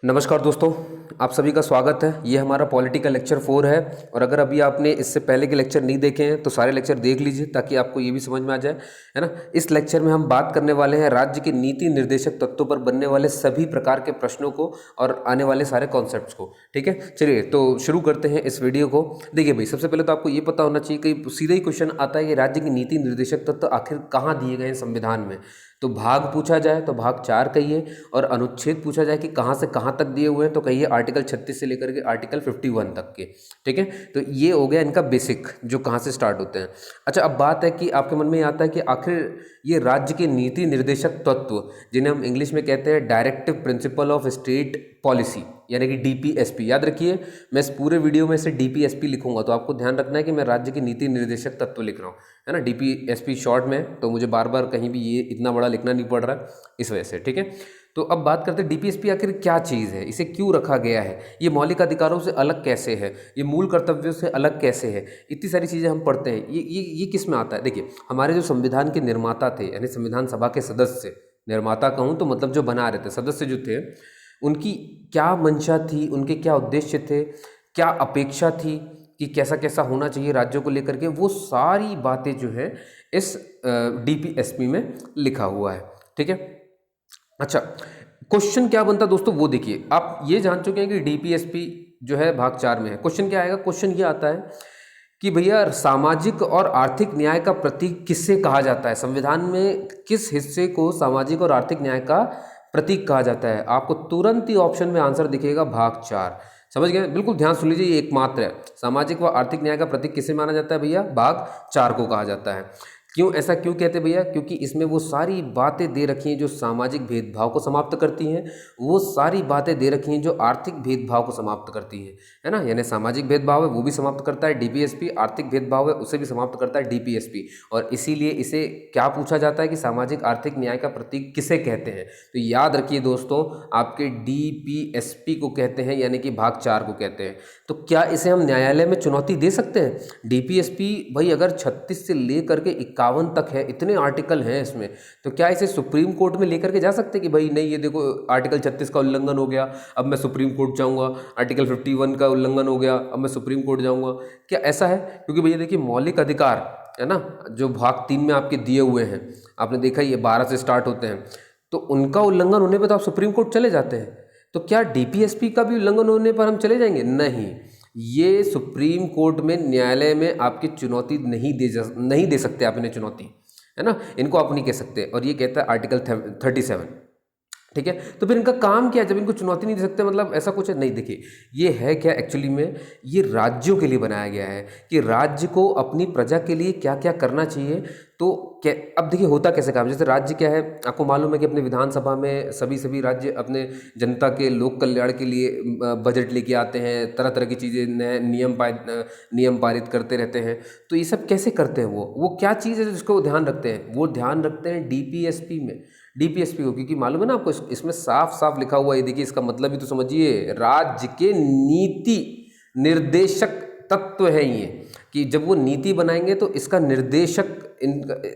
नमस्कार दोस्तों, आप सभी का स्वागत है। ये हमारा पॉलिटिकल लेक्चर 4 है और अगर अभी आपने इससे पहले के लेक्चर नहीं देखे हैं तो सारे लेक्चर देख लीजिए ताकि आपको ये भी समझ में आ जाए, है ना। इस लेक्चर में हम बात करने वाले हैं राज्य के नीति निर्देशक तत्वों पर बनने वाले सभी प्रकार के प्रश्नों को और आने वाले सारे कॉन्सेप्ट्स को। ठीक है, चलिए तो शुरू करते हैं इस वीडियो को। देखिए भाई, सबसे पहले तो आपको ये पता होना चाहिए कि सीधा ही क्वेश्चन आता है कि राज्य के नीति निर्देशक तत्व आखिर कहाँ दिए गए हैं संविधान में। तो भाग पूछा जाए तो भाग 4 कहिए, और अनुच्छेद पूछा जाए कि कहाँ से कहाँ तक दिए हुए हैं तो कहिए आर्टिकल 36 से लेकर के आर्टिकल 51 तक के। ठीक है, तो ये हो गया इनका बेसिक जो कहाँ से स्टार्ट होते हैं। अच्छा, अब बात है कि आपके मन में ये आता है कि आखिर ये राज्य के नीति निर्देशक तत्व, जिन्हें हम इंग्लिश में कहते हैं directive principle of state policy, यानी कि डीपीएसपी। याद रखिए, मैं इस पूरे वीडियो में से डीपीएसपी लिखूंगा, तो आपको ध्यान रखना है कि मैं राज्य के नीति निर्देशक तत्व लिख रहा हूँ, है ना। डीपीएसपी शॉर्ट में, तो मुझे बार बार कहीं भी ये इतना बड़ा लिखना नहीं पड़ रहा इस वजह से। ठीक है, तो अब बात करते हैं डीपीएसपी आखिर क्या चीज़ है, इसे क्यों रखा गया है, ये मौलिक अधिकारों से अलग कैसे है, ये मूल कर्तव्यों से अलग कैसे है, इतनी सारी चीज़ें हम पढ़ते हैं। ये किस में आता है। देखिए, हमारे जो संविधान के निर्माता थे, यानी संविधान सभा के सदस्य, निर्माता कहूँ तो मतलब जो बना रहे थे, सदस्य जो थे, उनकी क्या मंशा थी, उनके क्या उद्देश्य थे, क्या अपेक्षा थी कि कैसा कैसा होना चाहिए राज्यों को लेकर के, वो सारी बातें जो है इस डीपीएसपी में लिखा हुआ है। ठीक है, अच्छा, क्वेश्चन क्या बनता दोस्तों वो देखिए। आप ये जान चुके हैं कि डीपीएसपी जो है भाग 4 में है। क्वेश्चन क्या आएगा, क्वेश्चन ये आता है कि भैया सामाजिक और आर्थिक न्याय का प्रतीक किससे कहा जाता है, संविधान में किस हिस्से को सामाजिक और आर्थिक न्याय का प्रतीक कहा जाता है। आपको तुरंत ही ऑप्शन में आंसर दिखेगा भाग 4। समझ गए, बिल्कुल ध्यान सुन लीजिए, ये एकमात्र है। सामाजिक व आर्थिक न्याय का प्रतीक किसे माना जाता है भैया, भाग 4 को कहा जाता है। क्यों, ऐसा क्यों कहते हैं भैया, क्योंकि इसमें वो सारी बातें दे रखी हैं जो सामाजिक भेदभाव को समाप्त करती हैं, वो सारी बातें दे रखी हैं जो आर्थिक भेदभाव को समाप्त करती हैं, है ना। यानी सामाजिक भेदभाव है वो भी समाप्त करता है डीपीएसपी, आर्थिक भेदभाव है उसे भी समाप्त करता है डीपीएसपी। और इसीलिए इसे क्या पूछा जाता है कि सामाजिक आर्थिक न्याय का प्रतीक किसे कहते हैं। तो याद रखिए दोस्तों, आपके डीपीएसपी को कहते हैं, यानी कि भाग 4 को कहते हैं। तो क्या इसे हम न्यायालय में चुनौती दे सकते हैं। डीपीएसपी भाई अगर 36 से लेकर के 51 तक है, इतने आर्टिकल हैं इसमें, तो क्या इसे सुप्रीम कोर्ट में लेकर के जा सकते हैं कि भाई नहीं, ये देखो आर्टिकल 36 का उल्लंघन हो गया, अब मैं सुप्रीम कोर्ट जाऊंगा, आर्टिकल 51 का उल्लंघन हो गया, अब मैं सुप्रीम कोर्ट जाऊंगा। क्या ऐसा है, क्योंकि भैया देखिए मौलिक अधिकार, है ना, जो भाग 3 में आपके दिए हुए हैं, आपने देखा ये 12 से स्टार्ट होते हैं, तो उनका उल्लंघन होने पर तो आप सुप्रीम कोर्ट चले जाते हैं। तो क्या डीपीएसपी का भी उल्लंघन होने पर हम चले जाएंगे, नहीं। ये सुप्रीम कोर्ट में, न्यायालय में आपकी चुनौती नहीं दे सकते आप इन्हें चुनौती, है ना, इनको आप नहीं कह सकते। और ये कहता है आर्टिकल 37। ठीक है, तो फिर इनका काम क्या है जब इनको चुनौती नहीं दे सकते, मतलब ऐसा कुछ है नहीं। देखिए ये है क्या एक्चुअली में, ये राज्यों के लिए बनाया गया है कि राज्य को अपनी प्रजा के लिए क्या क्या करना चाहिए। तो क्या, अब देखिए होता कैसे काम, जैसे राज्य क्या है, आपको मालूम है कि अपने विधानसभा में सभी राज्य अपने जनता के लोक कल्याण के लिए बजट लेके आते हैं, तरह तरह की चीज़ें, नए नियम पारित करते रहते हैं। तो ये सब कैसे करते हैं, वो क्या चीज़ है जिसको वो ध्यान रखते हैं, वो ध्यान रखते हैं डीपीएसपी में, डीपीएसपी को। क्योंकि मालूम है ना आपको, इसमें साफ साफ लिखा हुआ है, देखिए इसका मतलब भी तो समझिए, राज्य के नीति निर्देशक तत्व है ये, कि जब वो नीति बनाएंगे तो इसका निर्देशक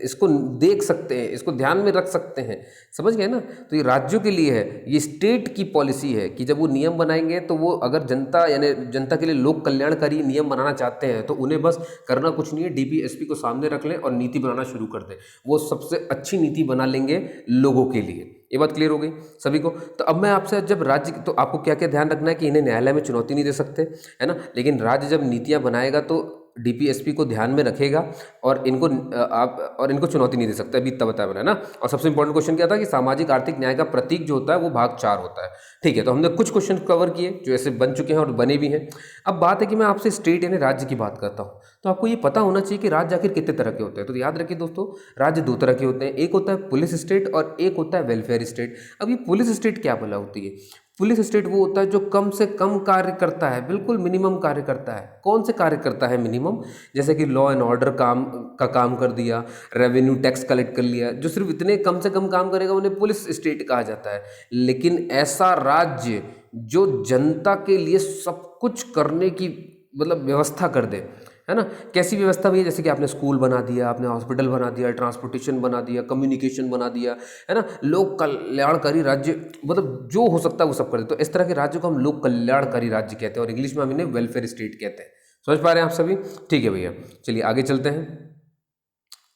इसको देख सकते हैं, इसको ध्यान में रख सकते हैं। समझ गए ना, तो ये राज्यों के लिए है, ये स्टेट की पॉलिसी है कि जब वो नियम बनाएंगे तो वो अगर जनता, यानी जनता के लिए लोक कल्याणकारी नियम बनाना चाहते हैं तो उन्हें बस करना कुछ नहीं है, डीपीएसपी को सामने रख लें और नीति बनाना शुरू कर दें। वो सबसे अच्छी नीति बना लेंगे लोगों के लिए। ये बात क्लियर हो गई सभी को। तो अब मैं आपसे, जब राज्य, तो आपको क्या क्या ध्यान रखना है कि इन्हें न्यायालय में चुनौती नहीं दे सकते, है ना, लेकिन राज्य जब नीतियां बनाएगा तो डीपीएसपी को ध्यान में रखेगा और इनको चुनौती नहीं दे सकता, अभी इतना बताया मैंने ना। और सबसे इंपॉर्टेंट क्वेश्चन क्या था कि सामाजिक आर्थिक न्याय का प्रतीक जो होता है वो भाग 4 होता है। ठीक है, तो हमने कुछ क्वेश्चन कवर किए जो ऐसे बन चुके हैं और बने भी हैं। अब बात है कि मैं आपसे स्टेट यानी राज्य की बात करता हूँ, तो आपको ये पता होना चाहिए कि राज्य आखिर कितने तरह के होते हैं। तो याद रखिए दोस्तों, राज्य 2 तरह के होते हैं, एक होता है पुलिस स्टेट और एक होता है वेलफेयर स्टेट। अब ये पुलिस स्टेट क्या भला होती है, पुलिस स्टेट वो होता है जो कम से कम कार्य करता है, बिल्कुल मिनिमम कार्य करता है। कौन से कार्य करता है मिनिमम, जैसे कि लॉ एंड ऑर्डर काम कर दिया, रेवेन्यू टैक्स कलेक्ट कर लिया, जो सिर्फ इतने कम से कम काम करेगा उन्हें पुलिस स्टेट कहा जाता है। लेकिन ऐसा राज्य जो जनता के लिए सब कुछ करने की मतलब व्यवस्था कर दे, है ना। कैसी व्यवस्था भैया, जैसे कि आपने स्कूल बना दिया, आपने हॉस्पिटल बना दिया, ट्रांसपोर्टेशन बना दिया, कम्युनिकेशन बना दिया, है ना, लोक कल्याणकारी राज्य, मतलब जो हो सकता है वो सब कर दे। तो इस तरह के राज्य को हम लोक कल्याणकारी राज्य कहते हैं और इंग्लिश में हम इन्हें वेलफेयर स्टेट कहते हैं। समझ पा रहे हैं आप सभी? ठीक है भैया, चलिए आगे चलते हैं।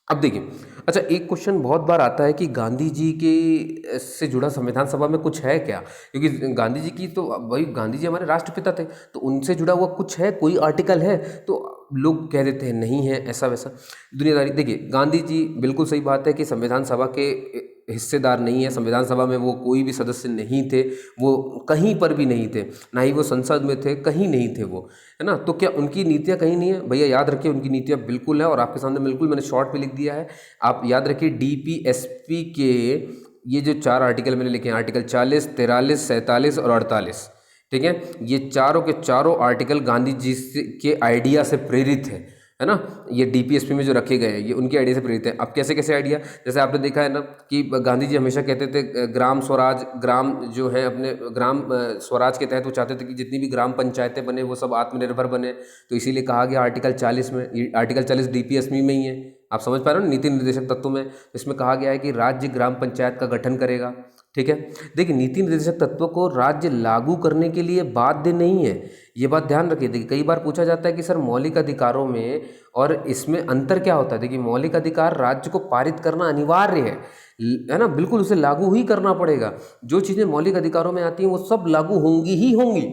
अब देखिए, अच्छा एक क्वेश्चन बहुत बार आता है कि गांधी जी के से जुड़ा संविधान सभा में कुछ है क्या, क्योंकि गांधी जी की तो भाई गांधी जी हमारे राष्ट्रपिता थे, तो उनसे जुड़ा हुआ कुछ है, कोई आर्टिकल है, तो लोग कह देते हैं नहीं है, ऐसा वैसा दुनियादारी। देखिए गांधी जी, बिल्कुल सही बात है कि संविधान सभा के हिस्सेदार नहीं है, संविधान सभा में वो कोई भी सदस्य नहीं थे, वो कहीं पर भी नहीं थे, ना ही वो संसद में थे, कहीं नहीं थे वो, है ना। तो क्या उनकी नीतियाँ कहीं नहीं है? भैया याद रखिए, उनकी नीतियाँ बिल्कुल है और आपके सामने बिल्कुल मैंने शॉर्ट में लिख दिया है। आप याद रखिए डीपीएसपी के ये जो 4 आर्टिकल मैंने लिखे हैं, आर्टिकल 40, 43, 47 और 48, ठीक है, ये चारों के चारों आर्टिकल गांधी जी के आइडिया से प्रेरित है ना। ये डीपीएसपी में जो रखे गए हैं ये उनके आइडिया से प्रेरित है। अब कैसे कैसे आइडिया, जैसे आपने देखा है ना कि गांधी जी हमेशा कहते थे ग्राम स्वराज, ग्राम जो है अपने ग्राम स्वराज के तहत वो चाहते थे कि जितनी भी ग्राम पंचायतें बने वो सब आत्मनिर्भर बने, तो इसीलिए कहा गया आर्टिकल 40 में, ये आर्टिकल 40 डीपीएसपी में ही है, आप समझ पा रहे हो, नीति निर्देशक तत्व में। इसमें कहा गया है कि राज्य ग्राम पंचायत का गठन करेगा, ठीक है। देखिए नीति निर्देशक तत्व को राज्य लागू करने के लिए बाध्य नहीं है, ये बात ध्यान रखिए। देखिए कई बार पूछा जाता है कि सर मौलिक अधिकारों में और इसमें अंतर क्या होता है। देखिए मौलिक अधिकार राज्य को पारित करना अनिवार्य है ना, बिल्कुल उसे लागू ही करना पड़ेगा। जो चीज़ें मौलिक अधिकारों में आती हैं वो सब लागू होंगी ही होंगी,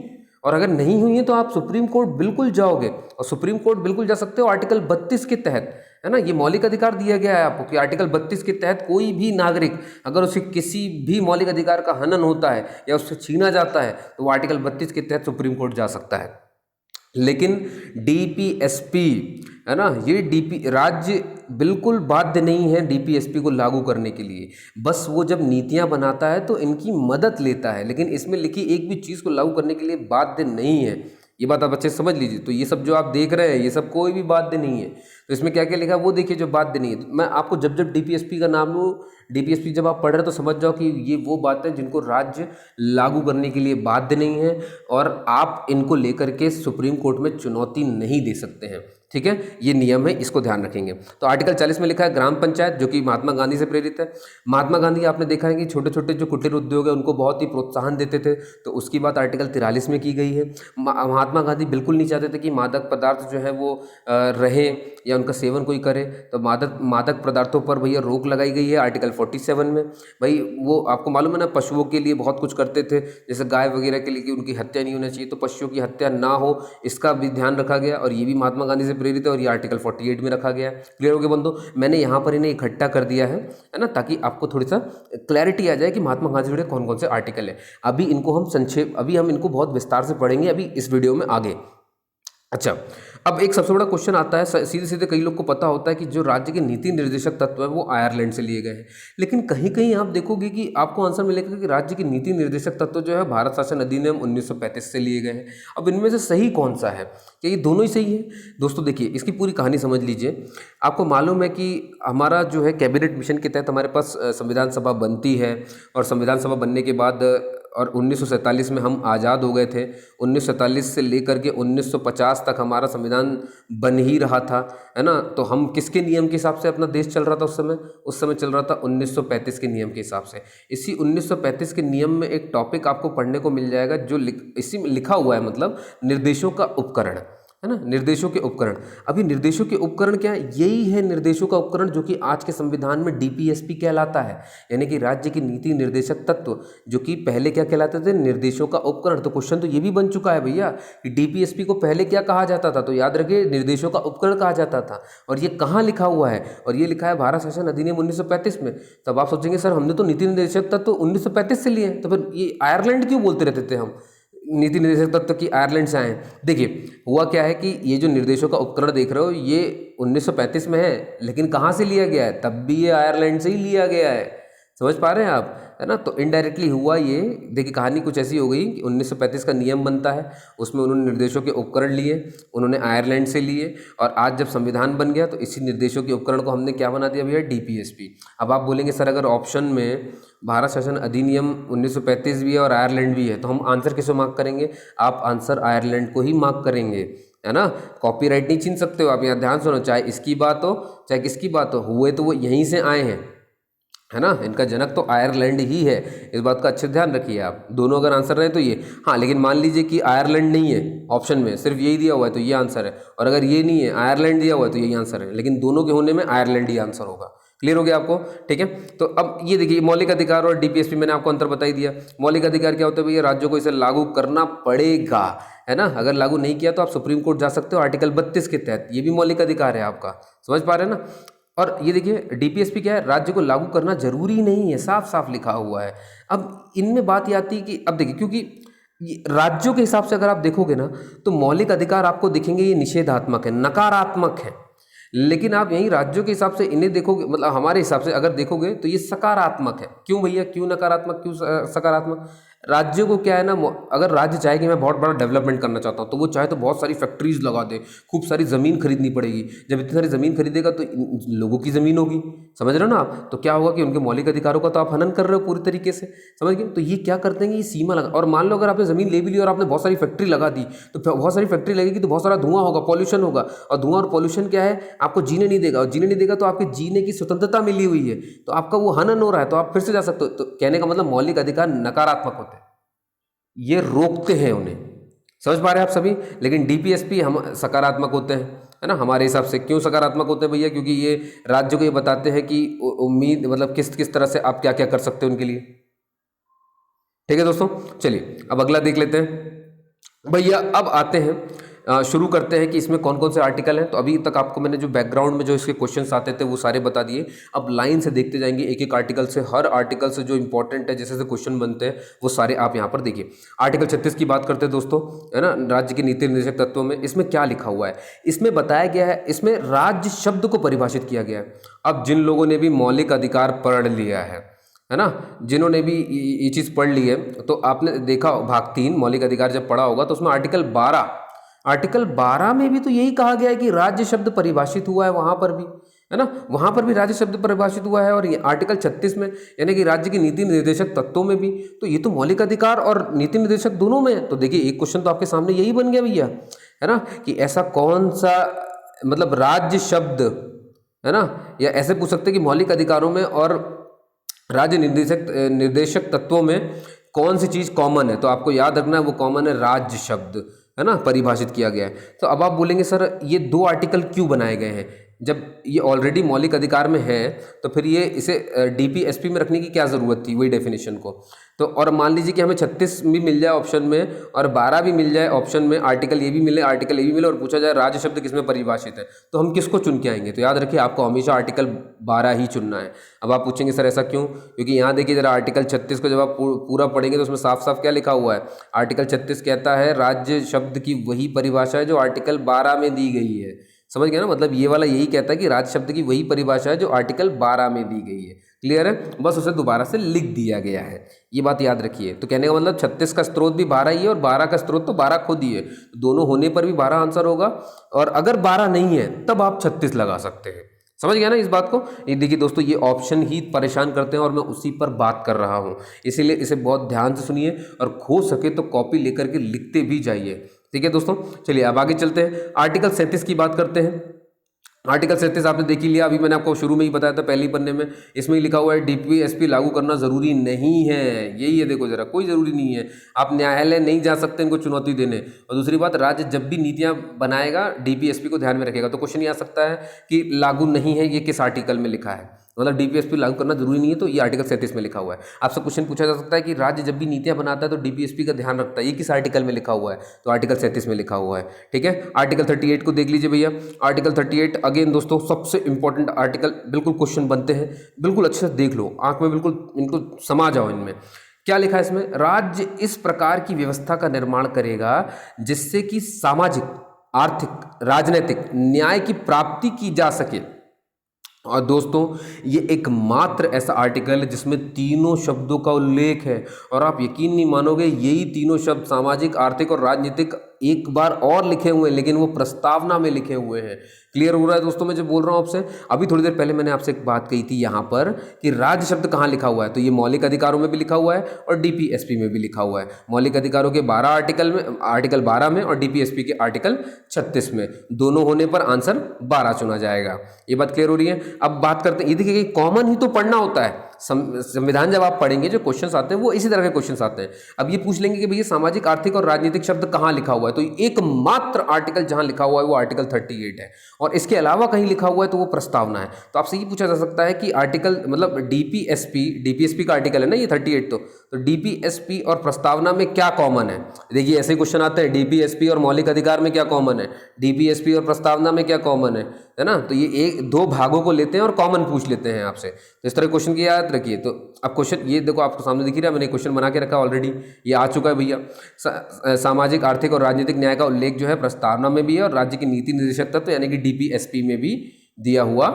और अगर नहीं हुई है तो आप सुप्रीम कोर्ट बिल्कुल जाओगे, और सुप्रीम कोर्ट बिल्कुल जा सकते हो आर्टिकल 32 के तहत, है ना। ये मौलिक अधिकार दिया गया है आपको कि आर्टिकल 32 के तहत कोई भी नागरिक अगर उसे किसी भी मौलिक अधिकार का हनन होता है या उससे छीना जाता है तो वो आर्टिकल 32 के तहत सुप्रीम कोर्ट जा सकता है। लेकिन डीपीएसपी, है ना, ये डीपी राज्य बिल्कुल बाध्य नहीं है डीपीएसपी को लागू करने के लिए, बस वो जब नीतियां बनाता है तो इनकी मदद लेता है, लेकिन इसमें लिखी एक भी चीज़ को लागू करने के लिए बाध्य नहीं है। ये बात आप अच्छे से समझ लीजिए। तो ये सब जो आप देख रहे हैं ये सब कोई भी बाध्य नहीं है। तो इसमें क्या क्या लिखा है वो देखिए जो बाध्य नहीं है। मैं आपको जब जब डीपीएसपी का नाम लूँ, डीपीएसपी जब आप पढ़ रहे हैं तो समझ जाओ कि ये वो बातें जिनको राज्य लागू करने के लिए बाध्य नहीं है, और आप इनको लेकर के सुप्रीम कोर्ट में चुनौती नहीं दे सकते हैं, ठीक है। ये नियम है, इसको ध्यान रखेंगे। तो आर्टिकल 40 में लिखा है ग्राम पंचायत, जो कि महात्मा गांधी से प्रेरित है। महात्मा गांधी आपने देखा है कि छोटे छोटे जो कुटीर उद्योग है उनको बहुत ही प्रोत्साहन देते थे, तो उसकी बात आर्टिकल 43 में की गई है। महात्मा गांधी बिल्कुल नहीं चाहते थे कि मादक पदार्थ जो है वो रहे या उनका सेवन कोई करे, तो मादक पदार्थों पर भैया रोक लगाई गई है आर्टिकल 47 में। भाई वो आपको मालूम है ना, पशुओं के लिए बहुत कुछ करते थे, जैसे गाय वगैरह के लिए कि उनकी हत्या नहीं होना चाहिए, तो पशुओं की हत्या ना हो इसका भी ध्यान रखा गया, और ये भी महात्मा गांधी से प्रेरित है, और ये आर्टिकल 48 में रखा गया है। क्लियर हो गया बंधु? मैंने यहाँ पर इन्हें इकट्ठा कर दिया है ना, ताकि आपको थोड़ी सा क्लैरिटी आ जाए कि महात्मा गांधी से जुड़े कौन कौन से आर्टिकल है। अभी हम इनको बहुत विस्तार से पढ़ेंगे अभी इस वीडियो में आगे। अच्छा, अब एक सबसे बड़ा क्वेश्चन आता है, सीधे सीधे कई लोग को पता होता है कि जो राज्य के नीति निर्देशक तत्व है वो आयरलैंड से लिए गए हैं, लेकिन कहीं कहीं आप देखोगे कि आपको आंसर मिलेगा कि राज्य के नीति निर्देशक तत्व जो है भारत शासन अधिनियम 1935 से लिए गए हैं। अब इनमें से सही कौन सा है? क्या ये दोनों ही सही है? दोस्तों देखिए, इसकी पूरी कहानी समझ लीजिए। आपको मालूम है कि हमारा जो है कैबिनेट मिशन के तहत हमारे पास संविधान सभा बनती है, और संविधान सभा बनने के बाद और 1947 में हम आज़ाद हो गए थे। 1947 से लेकर के 1950 तक हमारा संविधान बन ही रहा था, है ना। तो हम किसके नियम के हिसाब से अपना देश चल रहा था उस समय चल रहा था 1935 के नियम के हिसाब से। इसी 1935 के नियम में एक टॉपिक आपको पढ़ने को मिल जाएगा जो इसी में लिखा हुआ है, मतलब निर्देशों का उपकरण, है ना, निर्देशों के उपकरण। अभी निर्देशों के उपकरण क्या है? यही है निर्देशों का उपकरण जो कि आज के संविधान में डीपीएसपी कहलाता है, यानी कि राज्य की नीति निर्देशक तत्व, जो कि पहले क्या कहलाते थे? निर्देशों का उपकरण। तो क्वेश्चन तो ये भी बन चुका है भैया कि डीपीएसपी को पहले क्या कहा जाता था, तो याद रखिए निर्देशों का उपकरण कहा जाता था। और ये कहाँ लिखा हुआ है? और ये लिखा है भारत शासन अधिनियम 1935 में। तब आप सोचेंगे सर हमने तो नीति निर्देशक तत्व 1935 से लिए हैं, तो फिर ये आयरलैंड क्यों बोलते रहते थे हम, नीति निर्देशक तत्व की आयरलैंड से आए? देखिए हुआ क्या है कि ये जो निर्देशों का उपकरण देख रहे हो ये 1935 में है, लेकिन कहाँ से लिया गया है? तब भी ये आयरलैंड से ही लिया गया है। समझ पा रहे हैं आप, है ना। तो इनडायरेक्टली हुआ ये, देखिए कहानी कुछ ऐसी हो गई कि 1935 का नियम बनता है, उसमें उन्होंने निर्देशों के उपकरण लिए, उन्होंने आयरलैंड से लिए, और आज जब संविधान बन गया तो इसी निर्देशों के उपकरण को हमने क्या बना दिया भैया? डीपीएसपी। अब आप बोलेंगे सर अगर ऑप्शन में भारत शासन अधिनियम 1935 भी है और आयरलैंड भी है तो हम आंसर किसको मार्क करेंगे? आप आंसर आयरलैंड को ही मार्क करेंगे, है ना। कॉपीराइट नहीं छीन सकते हो आप, यहाँ ध्यान सुनो, चाहे इसकी बात हो चाहे किसकी बात हो, हुए तो वो यहीं से आए हैं, है ना। इनका जनक तो आयरलैंड ही है, इस बात का अच्छे ध्यान रखिए आप। दोनों अगर आंसर रहे तो ये, हाँ लेकिन मान लीजिए कि आयरलैंड नहीं है ऑप्शन में, सिर्फ यही दिया हुआ है तो ये आंसर है, और अगर ये नहीं है आयरलैंड दिया हुआ है तो यही आंसर है, लेकिन दोनों के होने में आयरलैंड ही आंसर होगा। क्लियर हो गया आपको, ठीक है। तो अब ये देखिए मौलिक अधिकार और डीपीएसपी मैंने आपको अंतर बता ही दिया। मौलिक अधिकार क्या होता है भैया, राज्यों को इसे लागू करना पड़ेगा, है ना। अगर लागू नहीं किया तो आप सुप्रीम कोर्ट जा सकते हो आर्टिकल 32 के तहत, ये भी मौलिक अधिकार है आपका, समझ पा रहे हैं ना। और ये देखिए डीपीएसपी क्या है, राज्य को लागू करना जरूरी नहीं है, साफ साफ लिखा हुआ है। अब इनमें बात ये आती है कि अब देखिए, क्योंकि राज्यों के हिसाब से अगर आप देखोगे ना तो मौलिक अधिकार आपको दिखेंगे ये निषेधात्मक है, नकारात्मक है, लेकिन आप यहीं राज्यों के हिसाब से इन्हें देखोगे, मतलब हमारे हिसाब से अगर देखोगे तो ये सकारात्मक है। क्यों भैया, क्यों नकारात्मक, क्यों सकारात्मक? राज्यों को क्या है ना, अगर राज्य चाहे कि मैं बहुत बड़ा डेवलपमेंट करना चाहता हूँ तो वो चाहे तो बहुत सारी फैक्ट्रीज लगा दे, खूब सारी ज़मीन खरीदनी पड़ेगी। जब इतनी सारी ज़मीन खरीदेगा तो लोगों की ज़मीन होगी, समझ रहे हो ना आप, तो क्या होगा कि उनके मौलिक अधिकारों का तो आप हनन कर रहे हो पूरी तरीके से, समझ गए। तो ये क्या करते हैं, ये सीमा लगा, और मान लो अगर आपने ज़मीन ले भी ली और आपने बहुत सारी फैक्ट्री लगा दी, तो बहुत सारी फैक्ट्री लगेगी तो बहुत सारा धुआं होगा, पॉल्यूशन होगा, और धुआं और पॉल्यूशन क्या है, आपको जीने नहीं देगा, और जीने नहीं देगा तो आपके जीने की स्वतंत्रता मिली हुई है, तो आपका वो हनन हो रहा है, तो आप फिर से जा सकते हो। तो कहने का मतलब मौलिक अधिकार नकारात्मक होते हैं, ये रोकते हैं उन्हें, समझ पा रहे हैं आप सभी। लेकिन डीपीएसपी हम सकारात्मक होते हैं, है ना, हमारे हिसाब से। क्यों सकारात्मक होते हैं भैया, क्योंकि ये राज्य को ये बताते हैं कि उम्मीद, मतलब किस किस तरह से आप क्या क्या कर सकते हो उनके लिए, ठीक है दोस्तों। चलिए अब अगला देख लेते हैं भैया। अब आते हैं, शुरू करते हैं कि इसमें कौन कौन से आर्टिकल हैं। तो अभी तक आपको मैंने जो बैकग्राउंड में जो इसके क्वेश्चंस आते थे वो सारे बता दिए। अब लाइन से देखते जाएंगे एक एक आर्टिकल से, हर आर्टिकल से जो इंपॉर्टेंट है, जैसे जैसे क्वेश्चन बनते हैं वो सारे आप यहाँ पर देखिए। आर्टिकल 36 की बात करते हैं दोस्तों, है ना, राज्य के नीति निर्देशक तत्वों में। इसमें क्या लिखा हुआ है, इसमें बताया गया है, इसमें राज्य शब्द को परिभाषित किया गया है। अब जिन लोगों ने भी मौलिक अधिकार पढ़ लिया है ना, जिन्होंने भी ये चीज़ पढ़ ली है, तो आपने देखा भाग 3 मौलिक अधिकार जब पढ़ा होगा तो उसमें आर्टिकल 12 में भी तो यही कहा गया है कि राज्य शब्द परिभाषित हुआ है, वहां पर भी, है ना, वहां पर भी राज्य शब्द परिभाषित हुआ है। और ये आर्टिकल 36 में, यानी कि राज्य की नीति निर्देशक तत्वों में भी, तो ये तो मौलिक अधिकार और नीति निर्देशक दोनों में है। तो देखिए एक क्वेश्चन तो आपके सामने यही बन गया भैया, है ना, कि ऐसा कौन सा, मतलब राज्य शब्द, है ना, या ऐसे पूछ सकते हैं कि मौलिक अधिकारों में और राज्य निर्देशक तत्वों में कौन सी चीज़ कॉमन है। तो आपको याद रखना है वो कॉमन है राज्य शब्द, है ना, परिभाषित किया गया है। तो अब आप बोलेंगे सर ये 2 आर्टिकल क्यों बनाए गए हैं, जब ये ऑलरेडी मौलिक अधिकार में है तो फिर ये इसे डीपीएसपी में रखने की क्या ज़रूरत थी, वही डेफिनेशन को। तो और मान लीजिए कि हमें 36 भी मिल जाए ऑप्शन में और 12 भी मिल जाए ऑप्शन में, आर्टिकल ये भी मिले आर्टिकल ये भी मिले, और पूछा जाए राज्य शब्द किसमें परिभाषित है, तो हम किसको चुन के आएंगे। तो याद रखिए आपको हमेशा आर्टिकल 12 ही चुनना है। अब आप पूछेंगे सर ऐसा क्यों, क्योंकि यहाँ देखिए जरा आर्टिकल 36 को जब आप पूरा पढ़ेंगे तो उसमें साफ साफ क्या लिखा हुआ है। आर्टिकल 36 कहता है राज्य शब्द की वही परिभाषा है जो आर्टिकल 12 में दी गई है, समझ गया ना, मतलब ये वाला यही कहता है कि राज्य शब्द की वही परिभाषा है जो आर्टिकल 12 में दी गई है। क्लियर है, बस उसे दोबारा से लिख दिया गया है, ये बात याद रखिए। तो कहने का मतलब 36 का स्रोत भी 12 ही है और 12 का स्रोत तो 12 खुद ही है, दोनों होने पर भी 12 आंसर होगा। और अगर 12 नहीं है तब आप 36 लगा सकते हैं, समझ गया ना इस बात को। ये देखिए दोस्तों ये ऑप्शन ही परेशान करते हैं और मैं उसी पर बात कर रहा हूँ, इसीलिए इसे बहुत ध्यान से सुनिए और हो सके तो कॉपी लेकर के लिखते भी जाइए, ठीक है दोस्तों। चलिए अब आगे चलते हैं, आर्टिकल 37 की बात करते हैं। आर्टिकल 37 आपने देख ही लिया, अभी मैंने आपको शुरू में ही बताया था पहले ही पन्ने में, इसमें ही लिखा हुआ है डीपीएसपी लागू करना जरूरी नहीं है। यही है, देखो जरा, कोई जरूरी नहीं है, आप न्यायालय नहीं जा सकते इनको चुनौती देने। और दूसरी बात, राज्य जब भी नीतियां बनाएगा डीपीएसपी को ध्यान में रखेगा। तो क्वेश्चन ये आ सकता है कि लागू नहीं है, ये किस आर्टिकल में लिखा है, मतलब डीपीएसपी लागू करना जरूरी नहीं है, तो ये आर्टिकल 37 में लिखा हुआ है। आपसे क्वेश्चन पूछा जा सकता है कि राज्य जब भी नीतियां बनाता है तो डीपीएसपी का ध्यान रखता है, ये किस आर्टिकल में लिखा हुआ है, तो आर्टिकल 37 में लिखा हुआ है, ठीक है। आर्टिकल 38 को देख लीजिए भैया। आर्टिकल 38 अगेन दोस्तों सबसे इंपॉर्टेंट आर्टिकल, बिल्कुल क्वेश्चन बनते हैं, बिल्कुल अच्छे से देख लो, आंख में बिल्कुल इनको समा जाओ इनमें। क्या लिखा है इसमें, राज्य इस प्रकार की व्यवस्था का निर्माण करेगा जिससे कि सामाजिक, आर्थिक, राजनीतिक न्याय की प्राप्ति की जा सके। और दोस्तों ये एकमात्र ऐसा आर्टिकल है जिसमें तीनों शब्दों का उल्लेख है, और आप यकीन नहीं मानोगे यही तीनों शब्द सामाजिक, आर्थिक और राजनीतिक एक बार और लिखे हुए हैं, लेकिन वो प्रस्तावना में लिखे हुए हैं। क्लियर हो रहा है दोस्तों मैं जो बोल रहा हूँ आपसे? अभी थोड़ी देर पहले मैंने आपसे एक बात कही थी यहाँ पर कि राज्य शब्द कहाँ लिखा हुआ है, तो ये मौलिक अधिकारों में भी लिखा हुआ है और डीपीएसपी में भी लिखा हुआ है। मौलिक अधिकारों के 12 आर्टिकल में, आर्टिकल 12 में, और डीपीएसपी के आर्टिकल 36 में, दोनों होने पर आंसर 12 चुना जाएगा। ये बात क्लियर हो रही है? अब बात करते हैं, ये देखिए कॉमन ही तो पढ़ना होता है। संविधान जब आप पढ़ेंगे जो क्वेश्चंस आते हैं वो इसी तरह के क्वेश्चंस आते हैं। अब ये पूछ लेंगे कि भैया सामाजिक, आर्थिक और राजनीतिक शब्द कहाँ लिखा हुआ है, तो एकमात्र आर्टिकल जहां लिखा हुआ है वो आर्टिकल 38 है, और इसके अलावा कहीं लिखा हुआ है तो वो प्रस्तावना है। तो आपसे ये पूछा जा सकता है कि आर्टिकल मतलब डीपीएसपी का आर्टिकल है ना ये 38, तो डीपीएसपी और प्रस्तावना में क्या कॉमन है? देखिए ऐसे क्वेश्चन आते हैं, डीपीएसपी और मौलिक अधिकार में क्या कॉमन है, डीपीएसपी और प्रस्तावना में क्या कॉमन है ना? तो ये एक दो भागों को लेते हैं और कॉमन पूछ लेते हैं आपसे। तो इस तरह क्वेश्चन की याद रखिए। तो अब क्वेश्चन ये देखो आपको सामने दिख ही रहा है, मैंने क्वेश्चन बना के रखा ऑलरेडी, ये आ चुका है भैया। सामाजिक, आर्थिक और राजनीतिक न्याय का उल्लेख जो है प्रस्तावना में भी है और राज्य की नीति निर्देशक तत्व यानी कि डीपीएसपी में भी दिया हुआ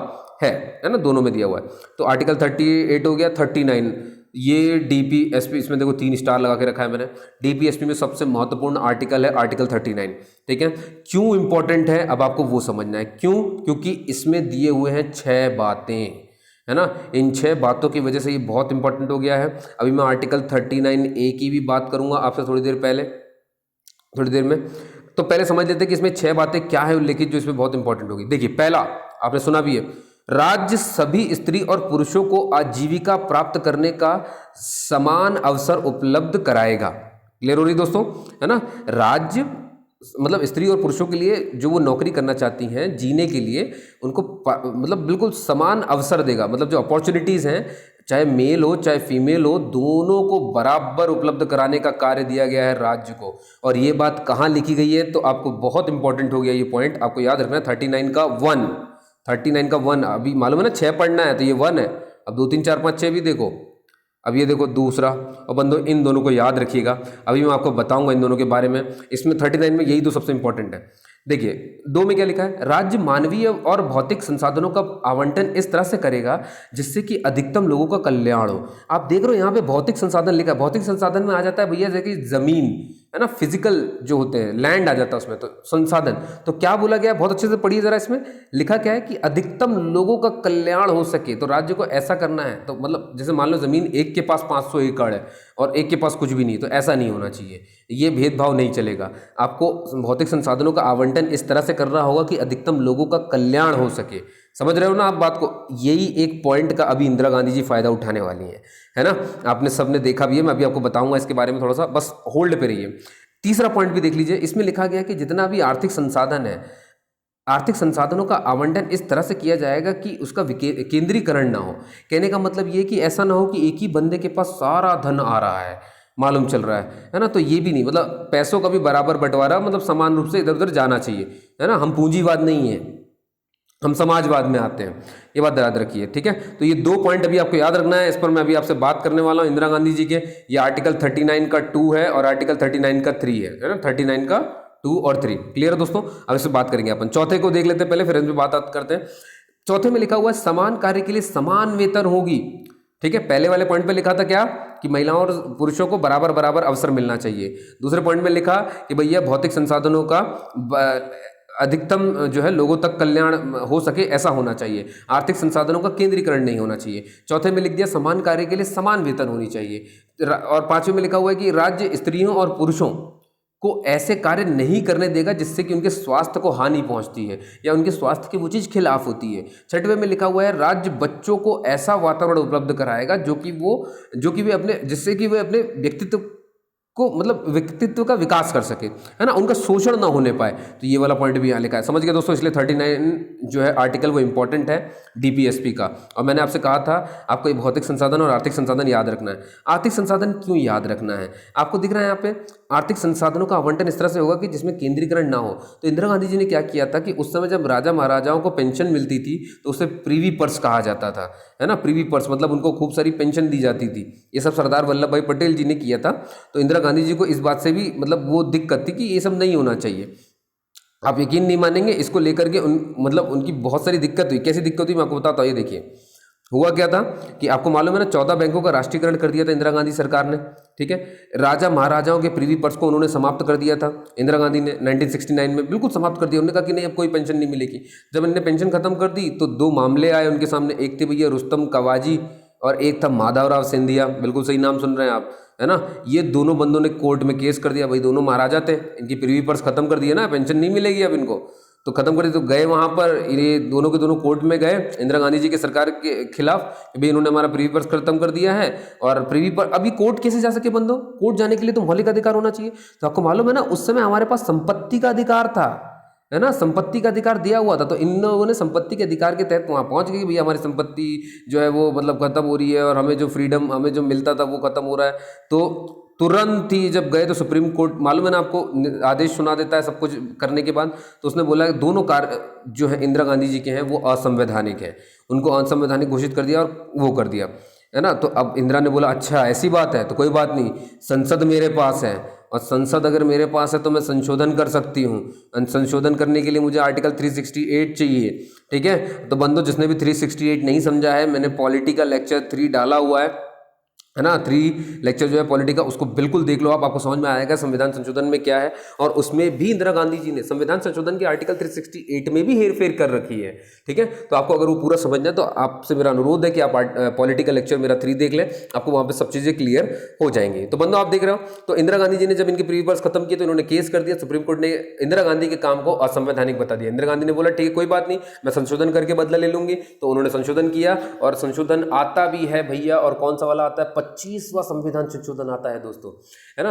है ना, दोनों में दिया हुआ है। तो आर्टिकल 38 हो गया। 39 ये डीपीएसपी, इसमें देखो 3 स्टार लगा के रखा है मैंने। डीपीएसपी में सबसे महत्वपूर्ण आर्टिकल है आर्टिकल 39, ठीक है। क्यों इंपॉर्टेंट है अब आपको वो समझना है, क्यों? क्योंकि इसमें दिए हुए हैं 6 बातें, है ना। इन 6 बातों की वजह से ये बहुत इंपॉर्टेंट हो गया है। अभी मैं आर्टिकल 39A की भी बात करूंगा आपसे थोड़ी देर में। तो पहले समझ लेते हैं कि इसमें 6 बातें क्या है उल्लेखित जो इसमें बहुत इंपॉर्टेंट होगी। देखिए पहला आपने सुना भी है, राज्य सभी स्त्री और पुरुषों को आजीविका प्राप्त करने का समान अवसर उपलब्ध कराएगा। क्लियर हो रही दोस्तों, है ना। राज्य मतलब स्त्री और पुरुषों के लिए जो वो नौकरी करना चाहती हैं, जीने के लिए उनको मतलब बिल्कुल समान अवसर देगा। मतलब जो अपॉर्चुनिटीज़ हैं, चाहे मेल हो चाहे फीमेल हो, दोनों को बराबर उपलब्ध कराने का कार्य दिया गया है राज्य को। और ये बात कहाँ लिखी गई है, तो आपको बहुत इंपॉर्टेंट हो गया ये पॉइंट, आपको याद रखना है 39 का 1। अभी मालूम है ना 6 पढ़ना है तो ये 1 है। अब 2 3 4 5 6 भी देखो। अब ये देखो दूसरा, और बंदो इन दोनों को याद रखिएगा, अभी मैं आपको बताऊंगा इन दोनों के बारे में। इसमें 39 में यही 2 सबसे इंपॉर्टेंट है। देखिए 2 में क्या लिखा है, राज्य मानवीय और भौतिक संसाधनों का आवंटन इस तरह से करेगा जिससे कि अधिकतम लोगों का कल्याण हो। आप देख रहे हो यहाँ पे भौतिक संसाधन लिखा है। भौतिक संसाधन में आ जाता है भैया जैसे कि जमीन, है ना, फिजिकल जो होते हैं, लैंड आ जाता है उसमें, तो संसाधन। तो क्या बोला गया, बहुत अच्छे से पढ़िए जरा, इसमें लिखा क्या है कि अधिकतम लोगों का कल्याण हो सके, तो राज्य को ऐसा करना है। तो मतलब जैसे मान लो जमीन एक के पास 500 एकड़ है और एक के पास कुछ भी नहीं, तो ऐसा नहीं होना चाहिए, ये भेदभाव नहीं चलेगा। आपको भौतिक संसाधनों का आवंटन इस तरह से करना होगा कि अधिकतम लोगों का कल्याण हो सके। समझ रहे हो ना आप बात को? यही एक पॉइंट का अभी इंदिरा गांधी जी फायदा उठाने वाली है ना। आपने सबने देखा भी है, मैं अभी आपको बताऊंगा इसके बारे में, थोड़ा सा बस होल्ड पे रहिए। तीसरा पॉइंट भी देख लीजिए, इसमें लिखा गया कि जितना भी आर्थिक संसाधन है, आर्थिक संसाधनों का आवंटन इस तरह से किया जाएगा कि उसका केंद्रीकरण ना हो। कहने का मतलब ये कि ऐसा ना हो कि एक ही बंदे के पास सारा धन आ रहा है, मालूम चल रहा है ना। तो ये भी नहीं, मतलब पैसों का भी बराबर बंटवारा, मतलब समान रूप से इधर उधर जाना चाहिए, है ना। हम पूंजीवाद नहीं है, हम समाजवाद में आते हैं, ये बात याद रखिए, ठीक है। तो ये 2 पॉइंट अभी आपको याद रखना है, इस पर मैं अभी आपसे बात करने वाला हूँ इंदिरा गांधी जी के। ये आर्टिकल 39 का 2 है और आर्टिकल 39 का 3 है ना। 39 का 2 और 3 क्लियर है दोस्तों। अब इससे बात करेंगे अपन। चौथे को देख लेते हैं पहले, फिर इस पर बात करते हैं। चौथे में लिखा हुआ है समान कार्य के लिए समान वेतन होगी, ठीक है। पहले वाले पॉइंट पे लिखा था क्या कि महिलाओं और पुरुषों को बराबर बराबर अवसर मिलना चाहिए। दूसरे पॉइंट में लिखा कि भैया भौतिक संसाधनों का अधिकतम जो है लोगों तक कल्याण हो सके, ऐसा होना चाहिए। आर्थिक संसाधनों का केंद्रीकरण नहीं होना चाहिए। चौथे में लिख दिया समान कार्य के लिए समान वेतन होनी चाहिए। और 5वें में लिखा हुआ है कि राज्य स्त्रियों और पुरुषों को ऐसे कार्य नहीं करने देगा जिससे कि उनके स्वास्थ्य को हानि पहुंचती है या उनके स्वास्थ्य की वो चीज़ खिलाफ होती है। 6वें में लिखा हुआ है राज्य बच्चों को ऐसा वातावरण उपलब्ध कराएगा जो कि वे अपने, जिससे कि वे अपने व्यक्तित्व को, मतलब व्यक्तित्व का विकास कर सके, है ना, उनका शोषण ना होने पाए। तो ये वाला पॉइंट भी यहाँ लिखा है, समझ गए दोस्तों। इसलिए 39 जो है आर्टिकल वो इंपॉर्टेंट है डीपीएसपी का। और मैंने आपसे कहा था आपको ये भौतिक संसाधन और आर्थिक संसाधन याद रखना है। आर्थिक संसाधन क्यों याद रखना है, आपको दिख रहा है यहाँ पे, आर्थिक संसाधनों का आवंटन इस तरह से होगा कि जिसमें केंद्रीकरण ना हो। तो इंदिरा गांधी जी ने क्या किया था कि उस समय जब राजा महाराजाओं को पेंशन मिलती थी तो उसे प्रीवी पर्स कहा जाता था, है ना। प्रीवी पर्स मतलब उनको खूब सारी पेंशन दी जाती थी। ये सब सरदार वल्लभ भाई पटेल जी ने किया था। तो इंदिरा गांधी जी को इस बात से भी मतलब वो दिक्कत थी कि ये सब नहीं होना चाहिए। आप यकीन नहीं मानेंगे, इसको लेकर के मतलब उनकी बहुत सारी दिक्कत हुई। कैसी दिक्कत हुई मैं आपको बताता हूँ, ये देखिए। हुआ क्या था कि आपको मालूम है ना, 14 बैंकों का राष्ट्रीयकरण कर दिया था इंदिरा गांधी सरकार ने। ठीक है, राजा महाराजाओं के प्रीवी पर्स को उन्होंने समाप्त कर दिया था इंदिरा गांधी ने 1969 में, बिल्कुल समाप्त कर दिया। उन्होंने कहा कि नहीं, अब कोई पेंशन नहीं मिलेगी। जब इन्होंने पेंशन खत्म कर दी तो दो मामले आए उनके सामने। एक थे भैया रुस्तम कवाजी और एक था माधवराव सिंधिया, बिल्कुल सही नाम सुन रहे हैं आप, है ना। ये दोनों बंदों ने कोर्ट में केस कर दिया। भाई दोनों महाराजा थे, इनकी प्रीवी पर्स खत्म कर दिया ना, पेंशन नहीं मिलेगी अब इनको, तो खत्म कर दी। तो गए वहां पर, ये दोनों के दोनों कोर्ट में गए इंदिरा गांधी जी के सरकार के खिलाफ कि भाई इन्होंने हमारा प्रीवी पर्स खत्म कर दिया है। और प्रीवी पर अभी कोर्ट कैसे जा सके बंदो, कोर्ट जाने के लिए तो मौलिक अधिकार होना चाहिए। तो आपको मालूम है ना, उस समय हमारे पास संपत्ति का अधिकार था, है ना, संपत्ति का अधिकार दिया हुआ था। तो इन लोगों ने संपत्ति के अधिकार के तहत वहां पहुंच गए कि भैया हमारी संपत्ति जो है वो मतलब खत्म हो रही है और हमें जो फ्रीडम हमें जो मिलता था वो खत्म हो रहा है। तो तुरंत ही जब गए तो सुप्रीम कोर्ट, मालूम है ना आपको, आदेश सुना देता है सब कुछ करने के बाद। तो उसने बोला कि दोनों कार्य जो है इंदिरा गांधी जी के हैं वो असंवैधानिक है, उनको असंवैधानिक घोषित कर दिया और वो कर दिया, है ना। तो अब इंदिरा ने बोला अच्छा ऐसी बात है तो कोई बात नहीं, संसद मेरे पास है और संसद अगर मेरे पास है तो मैं संशोधन कर सकती हूँ। संशोधन करने के लिए मुझे आर्टिकल 368 चाहिए। ठीक है, तो बंदो जिसने भी 368 नहीं समझा है, मैंने पॉलिटी का लेक्चर 3 डाला हुआ है ना, 3 लेक्चर जो है पॉलिटी का, उसको बिल्कुल देख लो आप, आपको समझ में आएगा संविधान संशोधन में क्या है। और उसमें भी इंदिरा गांधी जी ने संविधान संशोधन के आर्टिकल 368 में भी हेरफेर कर रखी है। ठीक है, तो आपको अगर वो पूरा समझना है तो आपसे मेरा अनुरोध है कि आप पॉलिटिकल लेक्चर मेरा 3 देख लें, आपको वहाँ पे सब चीज़ें क्लियर हो जाएंगी। तो बंदो आप देख रहे हो, तो इंदिरा गांधी जी ने जब इनकी प्रीवी पर्स खत्म की तो इन्होंने केस कर दिया, सुप्रीम कोर्ट ने इंदिरा गांधी के काम को असंवैधानिक बता दिया। इंदिरा गांधी ने बोला ठीक है कोई बात नहीं, मैं संशोधन करके बदला ले लूंगी। तो उन्होंने संशोधन किया और संशोधन आता भी है भैया, और कौन सा वाला आता है, 25वां संविधान संशोधन आता है दोस्तों, है ना।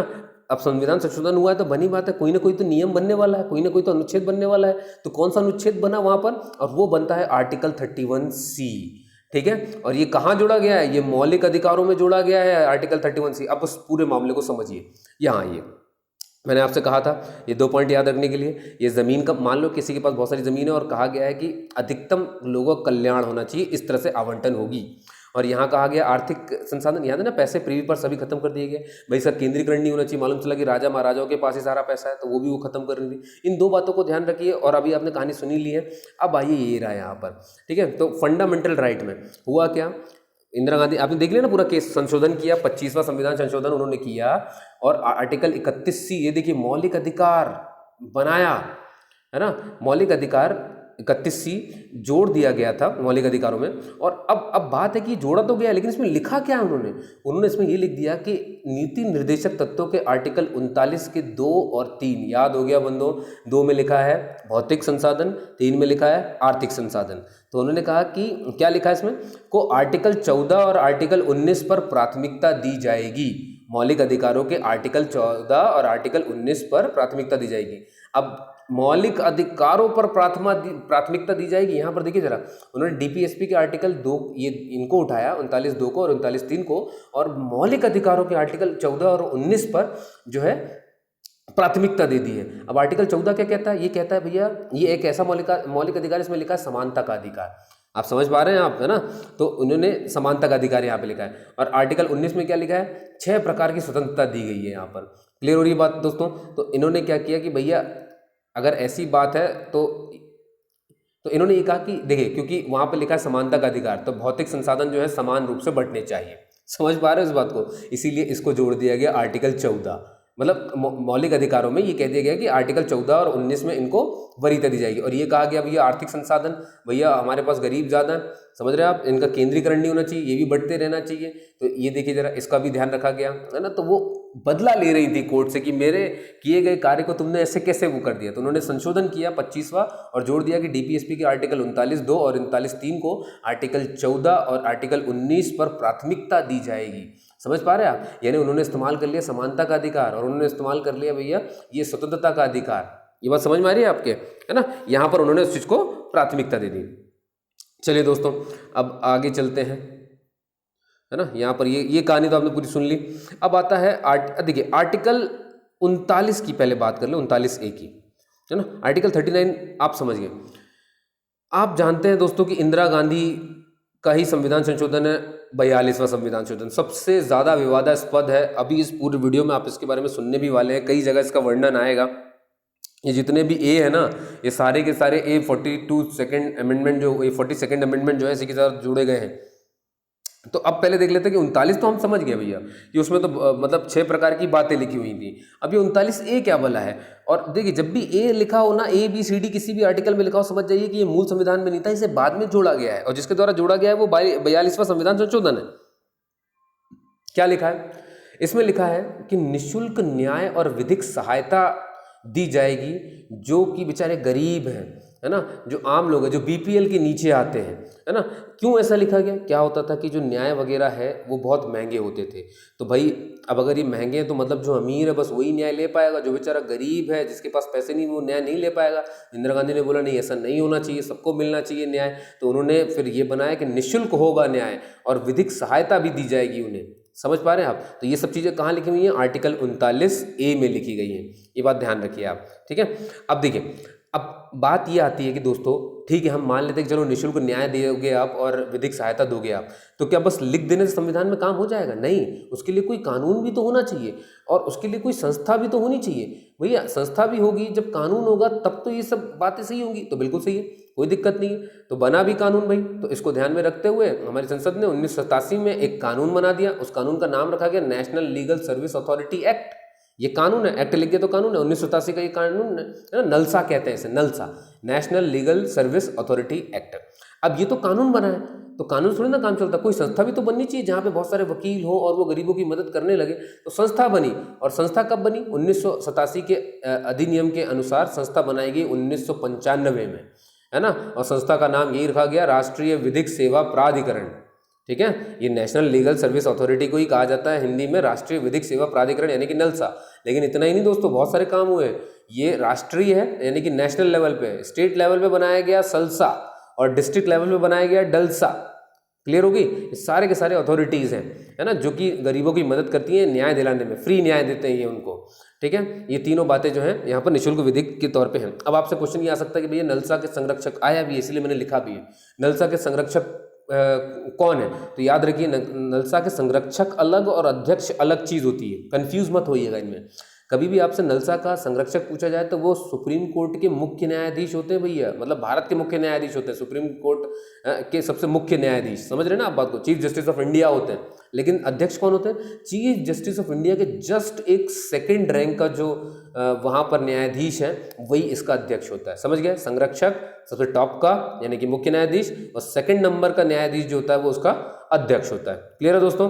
अब संविधान संशोधन हुआ है तो बनी बात है कोई ना कोई तो नियम बनने वाला है, कोई ना कोई तो अनुच्छेद बनने वाला है। तो कौन सा अनुच्छेद बना वहां पर, और वो बनता है आर्टिकल 31C। ठीक है, और ये कहाँ जोड़ा गया है, ये मौलिक अधिकारों में जोड़ा गया है आर्टिकल 31C। अब उस पूरे मामले को समझिए। यहाँ ये मैंने आपसे कहा था ये 2 पॉइंट याद रखने के लिए। ये ज़मीन का, मान लो किसी के पास बहुत सारी ज़मीन है और कहा गया है कि अधिकतम लोगों का कल्याण होना चाहिए, इस तरह से आवंटन होगी। और यहाँ कहा गया आर्थिक संसाधन, याद है ना, पैसे प्रीवी पर सभी खत्म कर दिए गए भाई। सर केंद्रीकरण नहीं होना चाहिए, मालूम चला कि राजा महाराजाओं के पास ही सारा पैसा है, तो वो भी वो खत्म कर रही थी। इन 2 बातों को ध्यान रखिए। और अभी आपने कहानी सुनी ली है, अब आइए ये रहा यहाँ पर। ठीक है, तो फंडामेंटल राइट में हुआ क्या, इंदिरा गांधी, आपने देख लिया ना पूरा केस, संशोधन किया, 25वां संविधान संशोधन उन्होंने किया और आर्टिकल 31C, ये देखिए मौलिक अधिकार बनाया, है ना, मौलिक अधिकार 31C जोड़ दिया गया था मौलिक अधिकारों में। और अब बात है कि जोड़ा तो गया, लेकिन इसमें लिखा क्या है उन्होंने इसमें ये लिख दिया कि नीति निर्देशक तत्वों के आर्टिकल 39 के 2 और 3, याद हो गया बंदो, 2 में लिखा है भौतिक संसाधन, 3 में लिखा है आर्थिक संसाधन। तो उन्होंने कहा कि क्या लिखा है इसमें को आर्टिकल 14 और आर्टिकल 19 पर प्राथमिकता दी जाएगी। मौलिक अधिकारों के आर्टिकल 14 और आर्टिकल 19 पर प्राथमिकता दी जाएगी। अब मौलिक अधिकारों पर प्राथमिकता दी जाएगी, यहाँ पर देखिए जरा, उन्होंने डीपीएसपी के आर्टिकल 2 ये इनको उठाया, 39(2) को और 39(3) को, और मौलिक अधिकारों के आर्टिकल 14 और 19 पर जो है प्राथमिकता दे दी है। अब आर्टिकल 14 क्या कहता है, ये कहता है भैया ये एक ऐसा मौलिक अधिकार, इसमें लिखा है समानता का अधिकार। आप समझ पा रहे हैं आप, है ना, तो उन्होंने समानता का अधिकार यहाँ पे लिखा है। और आर्टिकल 19 में क्या लिखा है, 6 प्रकार की स्वतंत्रता दी गई है यहाँ पर। क्लियर हो रही है बात दोस्तों। तो इन्होंने क्या किया कि भैया अगर ऐसी बात है तो इन्होंने ये कहा कि देखिए, क्योंकि वहाँ पे लिखा है समानता का अधिकार, तो भौतिक संसाधन जो है समान रूप से बंटने चाहिए। समझ पा रहे हो इस बात को, इसीलिए इसको जोड़ दिया गया आर्टिकल 14। मतलब मौलिक अधिकारों में ये कह दिया गया कि आर्टिकल 14 और 19 में इनको वरीयता दी जाएगी। और ये कहा गया भैया आर्थिक संसाधन, भैया हमारे पास गरीब ज़्यादा है, समझ रहे हैं आप, इनका केंद्रीकरण नहीं होना चाहिए, ये भी बढ़ते रहना चाहिए। तो ये देखिए जरा, इसका भी ध्यान रखा गया, है ना। तो वो बदला ले रही थी कोर्ट से कि मेरे किए गए कार्य को तुमने ऐसे कैसे वो कर दिया। तो उन्होंने संशोधन किया 25वां और जोड़ दिया कि डीपीएसपी के आर्टिकल 39(2) और 39(3) को आर्टिकल 14 और आर्टिकल 19 पर प्राथमिकता दी जाएगी। समझ पा रहे हैं आप, यानी उन्होंने इस्तेमाल कर लिया समानता का अधिकार और उन्होंने इस्तेमाल कर लिया भैया ये स्वतंत्रता का अधिकार। ये बात समझ में आ रही है आपके, है ना। यहाँ पर उन्होंने उस चीज़ को प्राथमिकता दे दी। चलिए दोस्तों अब आगे चलते हैं, है ना। यहाँ पर ये कहानी तो आपने पूरी सुन ली। अब आता है देखिए आर्टिकल 39 की पहले बात कर ले, 39A की, है ना। आर्टिकल 39 आप समझ गए। आप जानते हैं दोस्तों कि इंदिरा गांधी का ही संविधान संशोधन है 42वां संविधान संशोधन, सबसे ज़्यादा विवादास्पद है। अभी इस पूरे वीडियो में आप इसके बारे में सुनने भी वाले हैं, कई जगह इसका वर्णन आएगा। ये जितने भी ए है ना, ये सारे के सारे A42 सेकेंड अमेंडमेंट जो A42 अमेंडमेंट जो है इसी के साथ जुड़े गए हैं, तो अब पहले देख लेते हैं कि 39 तो हम समझ गए भैया कि उसमें तो मतलब 6 प्रकार की बातें लिखी हुई थी। अब ये 39A क्या बोला है, और देखिए जब भी ए लिखा हो ना, ABCD किसी भी आर्टिकल में लिखा हो, समझ जाइए कि ये मूल संविधान में नहीं था, इसे बाद में जोड़ा गया है, और जिसके द्वारा जोड़ा गया है वो 42वां संविधान संशोधन है। क्या लिखा है इसमें? लिखा है कि निःशुल्क न्याय और विधिक सहायता दी जाएगी जो कि बेचारे गरीब हैं, है ना, जो आम लोग हैं, जो BPL के नीचे आते हैं, है ना। क्यों ऐसा लिखा गया? क्या होता था कि जो न्याय वगैरह है वो बहुत महंगे होते थे, तो भाई अब अगर ये महंगे हैं तो मतलब जो अमीर है बस वही न्याय ले पाएगा, जो बेचारा गरीब है जिसके पास पैसे नहीं वो न्याय नहीं ले पाएगा। इंदिरा गांधी ने बोला नहीं, ऐसा नहीं होना चाहिए, सबको मिलना चाहिए न्याय। तो उन्होंने फिर ये बनाया कि निःशुल्क होगा न्याय और विधिक सहायता भी दी जाएगी उन्हें। समझ पा रहे हैं आप? तो ये सब चीज़ें कहाँ लिखी हुई हैं? आर्टिकल 39A में लिखी गई हैं, ये बात ध्यान रखिए आप, ठीक है। अब देखिए, अब बात ये आती है कि दोस्तों ठीक है, हम मान लेते हैं कि चलो निःशुल्क न्याय दोगे आप और विधिक सहायता दोगे आप, तो क्या बस लिख देने से संविधान में काम हो जाएगा? नहीं, उसके लिए कोई कानून भी तो होना चाहिए और उसके लिए कोई संस्था भी तो होनी चाहिए। भैया संस्था भी होगी, जब कानून होगा तब तो ये सब बातें सही होंगी। तो बिल्कुल सही है, कोई दिक्कत नहीं है। तो बना भी कानून भाई, तो इसको ध्यान में रखते हुए हमारी संसद ने 1987 में एक कानून बना दिया। उस कानून का नाम रखा गया national legal service authority act. ये कानून है, एक्ट लिख के तो कानून है, 1987 का ये कानून है ना, नलसा कहते हैं इसे, NALSA, national legal service authority act. अब ये तो कानून बना है, तो कानून थोड़ी ना काम चलता, कोई संस्था भी तो बननी चाहिए जहाँ पे बहुत सारे वकील हो और वो गरीबों की मदद करने लगे। तो संस्था बनी, और संस्था कब बनी? 1987 के अधिनियम के अनुसार संस्था बनाई गई 1995 में, है ना। और संस्था का नाम यही रखा गया, राष्ट्रीय विधिक सेवा प्राधिकरण, ठीक है। ये नेशनल लीगल सर्विस अथॉरिटी को ही कहा जाता है हिंदी में राष्ट्रीय विधिक सेवा प्राधिकरण, यानी कि नलसा। लेकिन इतना ही नहीं दोस्तों, बहुत सारे काम हुए। ये राष्ट्रीय है यानी कि नेशनल लेवल पे, स्टेट लेवल पे बनाया गया सलसा, और डिस्ट्रिक्ट लेवल पे बनाया गया डलसा। क्लियर होगी? ये सारे के सारे अथॉरिटीज़ हैं, है ना, जो कि गरीबों की मदद करती हैं न्याय दिलाने में, फ्री न्याय देते हैं ये उनको, ठीक है। ये तीनों बातें जो हैं यहाँ पर निःशुल्क विधिक के तौर पे हैं। अब आपसे क्वेश्चन ये आ सकता है कि भैया नलसा के संरक्षक आया भी है, इसलिए मैंने लिखा भी है, नलसा के संरक्षक कौन है? तो याद रखिए, नलसा के संरक्षक अलग और अध्यक्ष अलग चीज़ होती है, कंफ्यूज मत होइएगा इनमें। कभी भी आपसे नलसा का संरक्षक पूछा जाए तो वो सुप्रीम कोर्ट के मुख्य न्यायाधीश होते हैं भैया, मतलब भारत के मुख्य न्यायाधीश होते हैं, सुप्रीम कोर्ट के सबसे मुख्य न्यायाधीश, समझ रहे हैं ना आप बात को, चीफ जस्टिस ऑफ इंडिया होते हैं। लेकिन अध्यक्ष कौन होते हैं? चीफ जस्टिस ऑफ इंडिया के जस्ट एक सेकेंड रैंक का जो वहाँ पर न्यायाधीश है वही इसका अध्यक्ष होता है। समझ गए? संरक्षक सबसे टॉप का यानी कि मुख्य न्यायाधीश, और सेकंड नंबर का न्यायाधीश जो होता है वो उसका अध्यक्ष होता है। क्लियर है दोस्तों?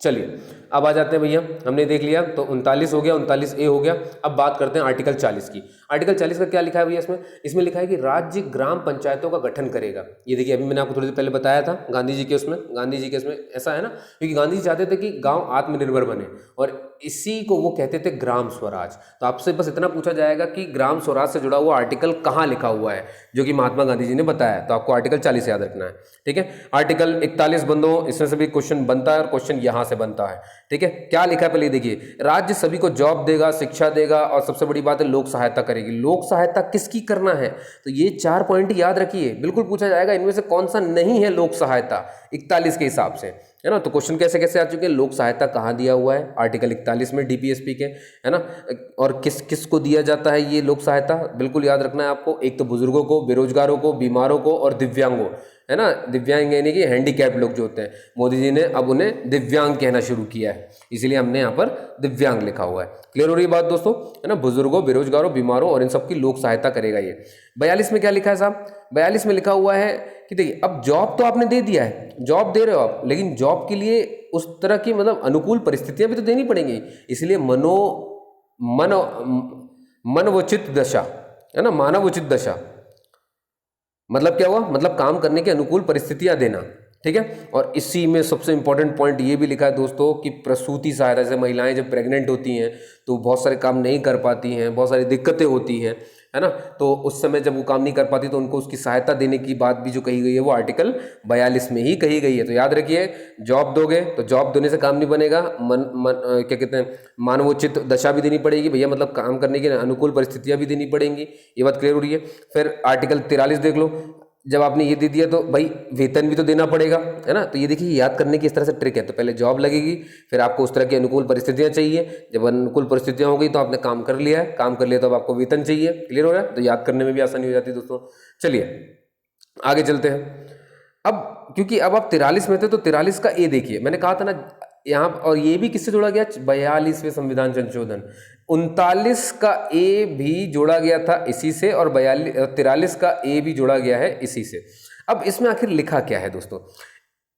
चलिए अब आ जाते हैं भैया, हमने देख लिया तो 39 हो गया, 39A हो गया। अब बात करते हैं आर्टिकल 40 की। आर्टिकल 40 का क्या लिखा है भैया इसमें लिखा है कि राज्य ग्राम पंचायतों का गठन करेगा। ये देखिए, अभी मैंने आपको थोड़ी देर पहले बताया था, गांधी जी के इसमें ऐसा है ना, क्योंकि गांधी जी चाहते थे कि गांव आत्मनिर्भर बने, और इसी को वो कहते थे ग्राम स्वराज। तो आपसे बस इतना पूछा जाएगा कि ग्राम स्वराज से जुड़ा हुआ आर्टिकल कहाँ लिखा हुआ है, जो कि महात्मा गांधी जी ने बताया, तो आपको आर्टिकल 40 याद रखना है, ठीक है। आर्टिकल 41 बंदो, इसमें से भी क्वेश्चन बनता है और क्वेश्चन यहाँ से बनता है, ठीक है। क्या लिखा है पहले देखिए, राज्य सभी को जॉब देगा, शिक्षा देगा, और सबसे बड़ी बात है लोक सहायता करेगी। लोक सहायता किसकी करना है? तो ये 4 पॉइंट याद रखिए, बिल्कुल पूछा जाएगा इनमें से कौन सा नहीं है लोक सहायता 41 के हिसाब से, है ना। तो क्वेश्चन कैसे कैसे आ चुके हैं, लोक सहायता कहाँ दिया हुआ है? आर्टिकल 41 में DPSP के, है ना। और किस किस को दिया जाता है ये लोक सहायता? बिल्कुल याद रखना है आपको, एक तो बुजुर्गों को, बेरोजगारों को, बीमारों को और दिव्यांगों, है ना। दिव्यांग यानी कि हैंडीकैप लोग जो होते हैं, मोदी जी ने अब उन्हें दिव्यांग कहना शुरू किया है, इसीलिए हमने यहाँ पर दिव्यांग लिखा हुआ है। क्लियर हो रही बात दोस्तों, है ना। बुजुर्गों, बेरोजगारों, बीमारों और इन सबकी लोक सहायता करेगा ये। 42 में क्या लिखा है साहब? 42 में लिखा हुआ है कि देखिए, अब जॉब तो आपने दे दिया है, जॉब दे रहे हो आप, लेकिन जॉब के लिए उस तरह की मतलब अनुकूल परिस्थितियां भी तो देनी पड़ेंगी, इसलिए मनवोचित दशा, है ना, मानवोचित दशा, मतलब क्या हुआ? मतलब काम करने की अनुकूल परिस्थितियां देना, ठीक है। और इसी में सबसे इंपॉर्टेंट पॉइंट ये भी लिखा है दोस्तों कि प्रसूति सहायता, जैसे महिलाएं जब प्रेग्नेंट होती हैं तो बहुत सारे काम नहीं कर पाती हैं, बहुत सारी दिक्कतें होती हैं, है ना। तो उस समय जब वो काम नहीं कर पाती तो उनको उसकी सहायता देने की बात भी जो कही गई है वो आर्टिकल 42 में ही कही गई है। तो याद रखिए, जॉब दोगे तो जॉब देने से काम नहीं बनेगा, क्या कहते हैं, मानवोचित दशा भी देनी पड़ेगी भैया, मतलब काम करने की अनुकूल परिस्थितियां भी देनी पड़ेंगी, ये बात क्लियर हो रही है। फिर आर्टिकल 43 देख लो, जब आपने ये दे दिया तो भाई वेतन भी तो देना पड़ेगा, है ना। तो ये देखिए, याद करने की इस तरह से ट्रिक है, तो पहले जॉब लगेगी, फिर आपको उस तरह की अनुकूल परिस्थितियां चाहिए, जब अनुकूल परिस्थितियां हो गई तो आपने काम कर लिया है, काम कर लिया तो अब आपको वेतन चाहिए। क्लियर हो रहा है? तो याद करने में भी आसानी हो जाती है दोस्तों। चलिए आगे चलते हैं। अब क्योंकि अब आप 43 में थे तो 43 का ए देखिए, मैंने कहा था ना यहाँ, और ये भी किससे जोड़ा गया, 42वें संविधान संशोधन, 39 का ए भी जोड़ा गया था इसी से, और 43 का ए भी जोड़ा गया है इसी से। अब इसमें आखिर लिखा क्या है दोस्तों,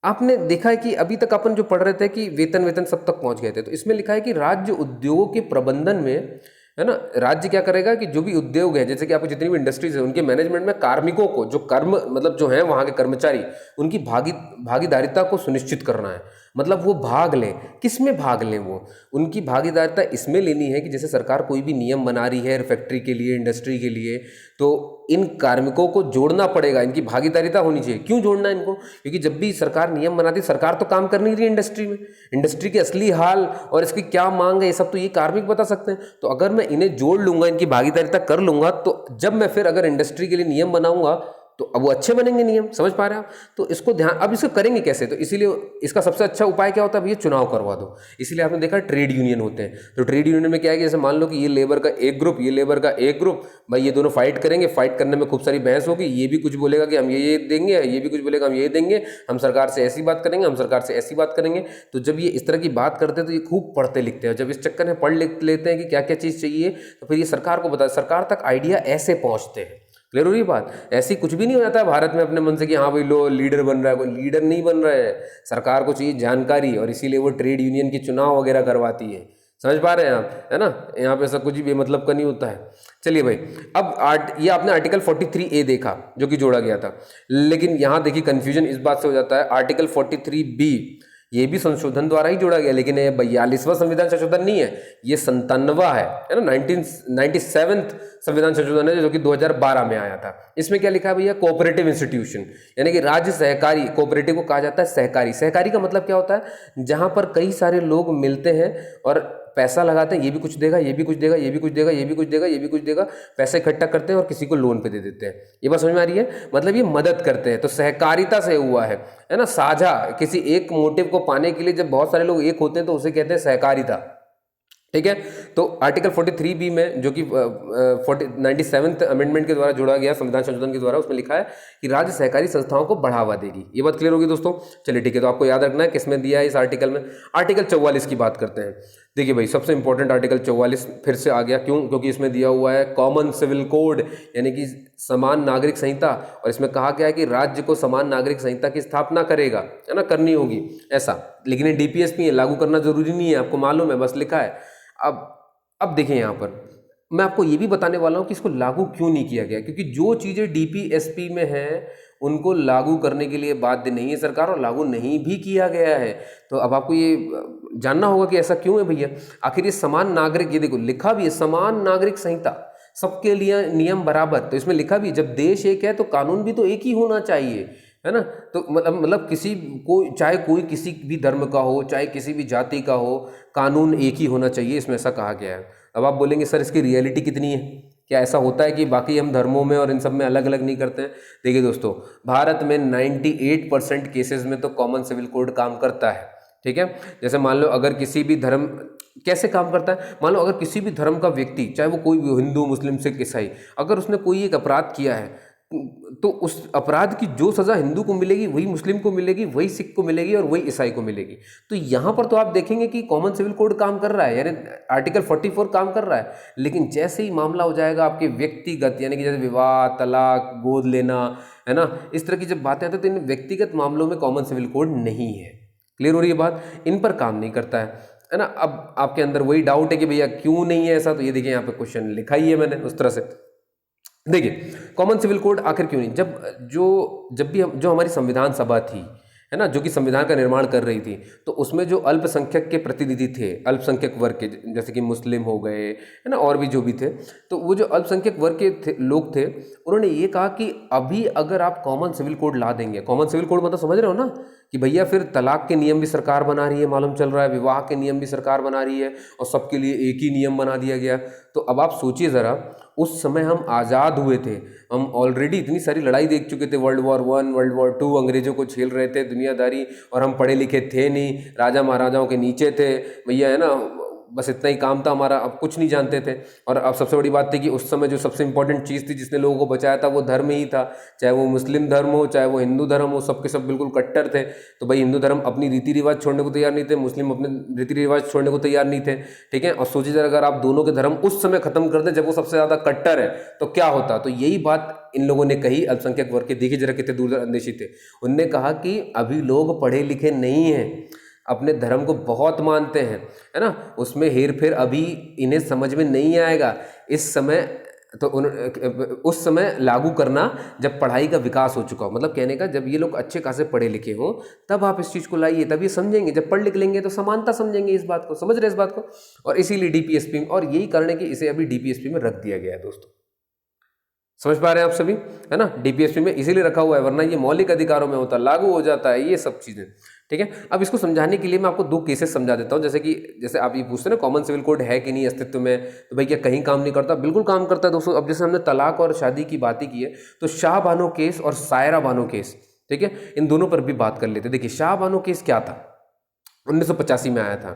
आपने देखा है कि अभी तक अपन जो पढ़ रहे थे कि वेतन सब तक पहुंच गए थे, तो इसमें लिखा है कि राज्य उद्योगों के प्रबंधन में, है ना, राज्य क्या करेगा कि जो भी उद्योग है, जैसे कि आपको जितनी भी इंडस्ट्रीज है, उनके मैनेजमेंट में कार्मिकों को, जो कर्म मतलब जो है वहाँ के कर्मचारी, उनकी भागीदारिता को सुनिश्चित करना है। मतलब वो भाग लें, किस में भाग लें, वो उनकी भागीदारिता इसमें लेनी है कि जैसे सरकार कोई भी नियम बना रही है फैक्ट्री के लिए, इंडस्ट्री के लिए, तो इन कार्मिकों को जोड़ना पड़ेगा, इनकी भागीदारिता होनी चाहिए। क्यों जोड़ना है इनको, क्योंकि जब भी सरकार नियम बनाती है, सरकार तो काम कर नहीं रही है इंडस्ट्री में, इंडस्ट्री के असली हाल और इसकी क्या मांग है ये सब तो ये कार्मिक बता सकते हैं। तो अगर मैं इन्हें जोड़ लूंगा, इनकी भागीदारिता कर लूंगा, तो जब मैं फिर अगर इंडस्ट्री के लिए नियम बनाऊंगा तो अब वो अच्छे बनेंगे नियम, समझ पा रहे हैं आप। तो इसको ध्यान, अब इसको करेंगे कैसे, तो इसीलिए इसका सबसे अच्छा उपाय क्या होता है भैया, चुनाव करवा दो। इसीलिए आपने देखा ट्रेड यूनियन होते हैं, तो ट्रेड यूनियन में क्या है कि जैसे मान लो कि ये लेबर का एक ग्रुप, ये लेबर का एक ग्रुप, भाई ये दोनों फाइट करेंगे, फाइट करने में खूब सारी बहस होगी, ये भी कुछ बोलेगा कि हम ये देंगे, ये भी कुछ बोलेगा हम ये देंगे, हम सरकार से ऐसी बात करेंगे, हम सरकार से ऐसी बात करेंगे। तो जब ये इस तरह की बात करते हैं तो ये खूब पढ़ते लिखते हैं, जब इस चक्कर में पढ़ लिख लेते हैं कि क्या क्या चीज़ चाहिए, तो फिर ये सरकार को बता, सरकार तक आइडिया ऐसे पहुँचते हैं। क्लियर हो रही बात, ऐसी कुछ भी नहीं हो जाता है भारत में अपने मन से कि हाँ भाई लो लीडर बन रहा है, कोई लीडर नहीं बन रहा है, सरकार को चाहिए जानकारी, और इसीलिए वो ट्रेड यूनियन की चुनाव वगैरह करवाती है। समझ पा रहे हैं आप, है ना, यहाँ पे सब कुछ भी बेमतलब का नहीं होता है। चलिए भाई, अब ये आपने आर्टिकल 43A देखा जो कि जोड़ा गया था, लेकिन यहाँ देखिए कंफ्यूजन इस बात से हो जाता है, आर्टिकल 43B ये भी संशोधन द्वारा ही जोड़ा गया, लेकिन ये 42वां संविधान संशोधन नहीं है, ये 97वां है ना, 1997 संविधान संशोधन है जो कि 2012 में आया था। इसमें क्या लिखा है भैया, कोऑपरेटिव इंस्टीट्यूशन, यानी कि राज्य सहकारी, कोऑपरेटिव को कहा जाता है सहकारी। सहकारी का मतलब क्या होता है, जहां पर कई सारे लोग मिलते हैं और पैसा लगाते हैं, ये भी कुछ देगा, ये भी कुछ देगा, ये भी कुछ देगा, ये भी कुछ देगा, ये भी कुछ देगा, पैसे इकट्ठा करते हैं और किसी को लोन पे दे देते हैं। ये बात समझ में आ रही है, मतलब ये मदद करते हैं, तो सहकारिता से हुआ है ना, साझा, किसी एक मोटिव को पाने के लिए जब बहुत सारे लोग एक होते हैं तो उसे कहते हैं सहकारिता। ठीक है, तो आर्टिकल 43B में जो कि 97th अमेंडमेंट के द्वारा जोड़ा गया, संविधान संशोधन के द्वारा, उसमें लिखा है कि राज्य सहकारी संस्थाओं को बढ़ावा देगी। ये बात क्लियर होगी दोस्तों। चलिए ठीक है, तो आपको याद रखना है किसमें दिया है इस आर्टिकल में। आर्टिकल 44 की बात करते हैं। देखिए भाई, सबसे इंपॉर्टेंट आर्टिकल 44 फिर से आ गया, क्यों, क्योंकि इसमें दिया हुआ है कॉमन सिविल कोड, यानी कि समान नागरिक संहिता, और इसमें कहा गया है कि राज्य को समान नागरिक संहिता की स्थापना करेगा, है ना, करनी होगी ऐसा। लेकिन ये DPSP है, लागू करना जरूरी नहीं है, आपको मालूम है, बस लिखा है। अब देखिए यहाँ पर मैं आपको ये भी बताने वाला हूँ कि इसको लागू क्यों नहीं किया गया, क्योंकि जो चीज़ें DPSP में हैं उनको लागू करने के लिए बाध्य नहीं है सरकार, और लागू नहीं भी किया गया है। तो अब आपको ये जानना होगा कि ऐसा क्यों है भैया। आखिर ये समान नागरिक, ये देखो लिखा भी है, समान नागरिक संहिता, सबके लिए नियम बराबर। तो इसमें लिखा भी, जब देश एक है तो कानून भी तो एक ही होना चाहिए, है ना। तो मतलब किसी को, चाहे कोई किसी भी धर्म का हो, चाहे किसी भी जाति का हो, कानून एक ही होना चाहिए, इसमें ऐसा कहा गया है। अब आप बोलेंगे सर इसकी रियलिटी कितनी है, क्या ऐसा होता है कि बाकी हम धर्मों में और इन सब में अलग अलग नहीं करते हैं। देखिए दोस्तों, भारत में 98% केसेस में तो कॉमन सिविल कोड काम करता है। ठीक है, जैसे मान लो अगर किसी भी धर्म, कैसे काम करता है, मान लो अगर किसी भी धर्म का व्यक्ति, चाहे वो कोई भी हिंदू, मुस्लिम, सिख, ईसाई, अगर उसने कोई एक अपराध किया है तो उस अपराध की जो सज़ा हिंदू को मिलेगी वही मुस्लिम को मिलेगी, वही सिख को मिलेगी और वही ईसाई को मिलेगी। तो यहाँ पर तो आप देखेंगे कि कॉमन सिविल कोड काम कर रहा है, यानी आर्टिकल 44 काम कर रहा है। लेकिन जैसे ही मामला हो जाएगा आपके व्यक्तिगत, यानी कि जैसे विवाह, तलाक, गोद लेना, है ना, इस तरह की जब बातें आती हैं तो इन व्यक्तिगत मामलों में कॉमन सिविल कोड नहीं है। क्लियर हो रही है बात, इन पर काम नहीं करता है ना। अब आपके अंदर वही डाउट है कि भैया क्यों नहीं है ऐसा, तो ये देखिए यहाँ पे क्वेश्चन लिखा ही है मैंने उस तरह से। देखिए कॉमन सिविल कोड आखिर क्यों नहीं, जब भी जो हमारी संविधान सभा थी, है ना, जो कि संविधान का निर्माण कर रही थी, तो उसमें जो अल्पसंख्यक के प्रतिनिधि थे, अल्पसंख्यक वर्ग के, जैसे कि मुस्लिम हो गए, है ना, और भी जो भी थे, तो वो जो अल्पसंख्यक वर्ग के लोग थे, उन्होंने ये कहा कि अभी अगर आप कॉमन सिविल कोड ला देंगे, कॉमन सिविल कोड मतलब समझ रहे हो ना, कि भैया फिर तलाक के नियम भी सरकार बना रही है, मालूम चल रहा है, विवाह के नियम भी सरकार बना रही है, और सबके लिए एक ही नियम बना दिया गया। तो अब आप सोचिए ज़रा, उस समय हम आज़ाद हुए थे, हम ऑलरेडी इतनी सारी लड़ाई देख चुके थे, वर्ल्ड वॉर 1, वर्ल्ड वॉर 2, अंग्रेजों को झेल रहे थे दुनियादारी, और हम पढ़े लिखे थे नहीं, राजा महाराजाओं के नीचे थे भैया, है ना, बस इतना ही काम था हमारा, अब कुछ नहीं जानते थे। और अब सबसे बड़ी बात थी कि उस समय जो सबसे इंपॉर्टेंट चीज़ थी जिसने लोगों को बचाया था वो धर्म ही था, चाहे वो मुस्लिम धर्म हो चाहे वो हिंदू धर्म हो, सबके सब बिल्कुल कट्टर थे। तो भाई हिंदू धर्म अपनी रीति रिवाज छोड़ने को तैयार नहीं थे, मुस्लिम अपने रीति रिवाज छोड़ने को तैयार नहीं थे, ठीक है। और सोचिए जरा अगर आप दोनों के धर्म उस समय खत्म कर दें जब वो सबसे ज़्यादा कट्टर है तो क्या होता। तो यही बात इन लोगों ने कही, अल्पसंख्यक वर्ग के। देखिए जरा कितने दूरंदेशी थे। उनने कहा कि अभी लोग पढ़े लिखे नहीं हैं, अपने धर्म को बहुत मानते हैं, है ना, उसमें हेर फेर अभी इन्हें समझ में नहीं आएगा। इस समय तो उस समय लागू करना जब पढ़ाई का विकास हो चुका हो, मतलब कहने का जब ये लोग अच्छे खासे पढ़े लिखे हो तब आप इस चीज़ को लाइए, तब ये समझेंगे। जब पढ़ लिख लेंगे तो समानता समझेंगे, इस बात को समझ रहे इस बात को। और इसीलिए डीपीएसपी में, और यही कारण है कि इसे अभी डीपीएसपी में रख दिया गया है दोस्तों। समझ पा रहे हैं आप सभी, है ना। डीपीएसपी में इसीलिए रखा हुआ है, वरना ये मौलिक अधिकारों में होता, लागू हो जाता है ये सब चीज़ें, ठीक है। अब इसको समझाने के लिए मैं आपको दो केसेस समझा देता हूँ। जैसे आप ये पूछते हैं ना कॉमन सिविल कोड है कि नहीं अस्तित्व में, तो भाई क्या कहीं काम नहीं करता? बिल्कुल काम करता है दोस्तों। अब जैसे हमने तलाक और शादी की बात ही की है, तो शाह बानो केस और सायरा बानो केस, ठीक है, इन दोनों पर भी बात कर लेते। देखिए शाह बानो केस क्या था, 1985 में आया था।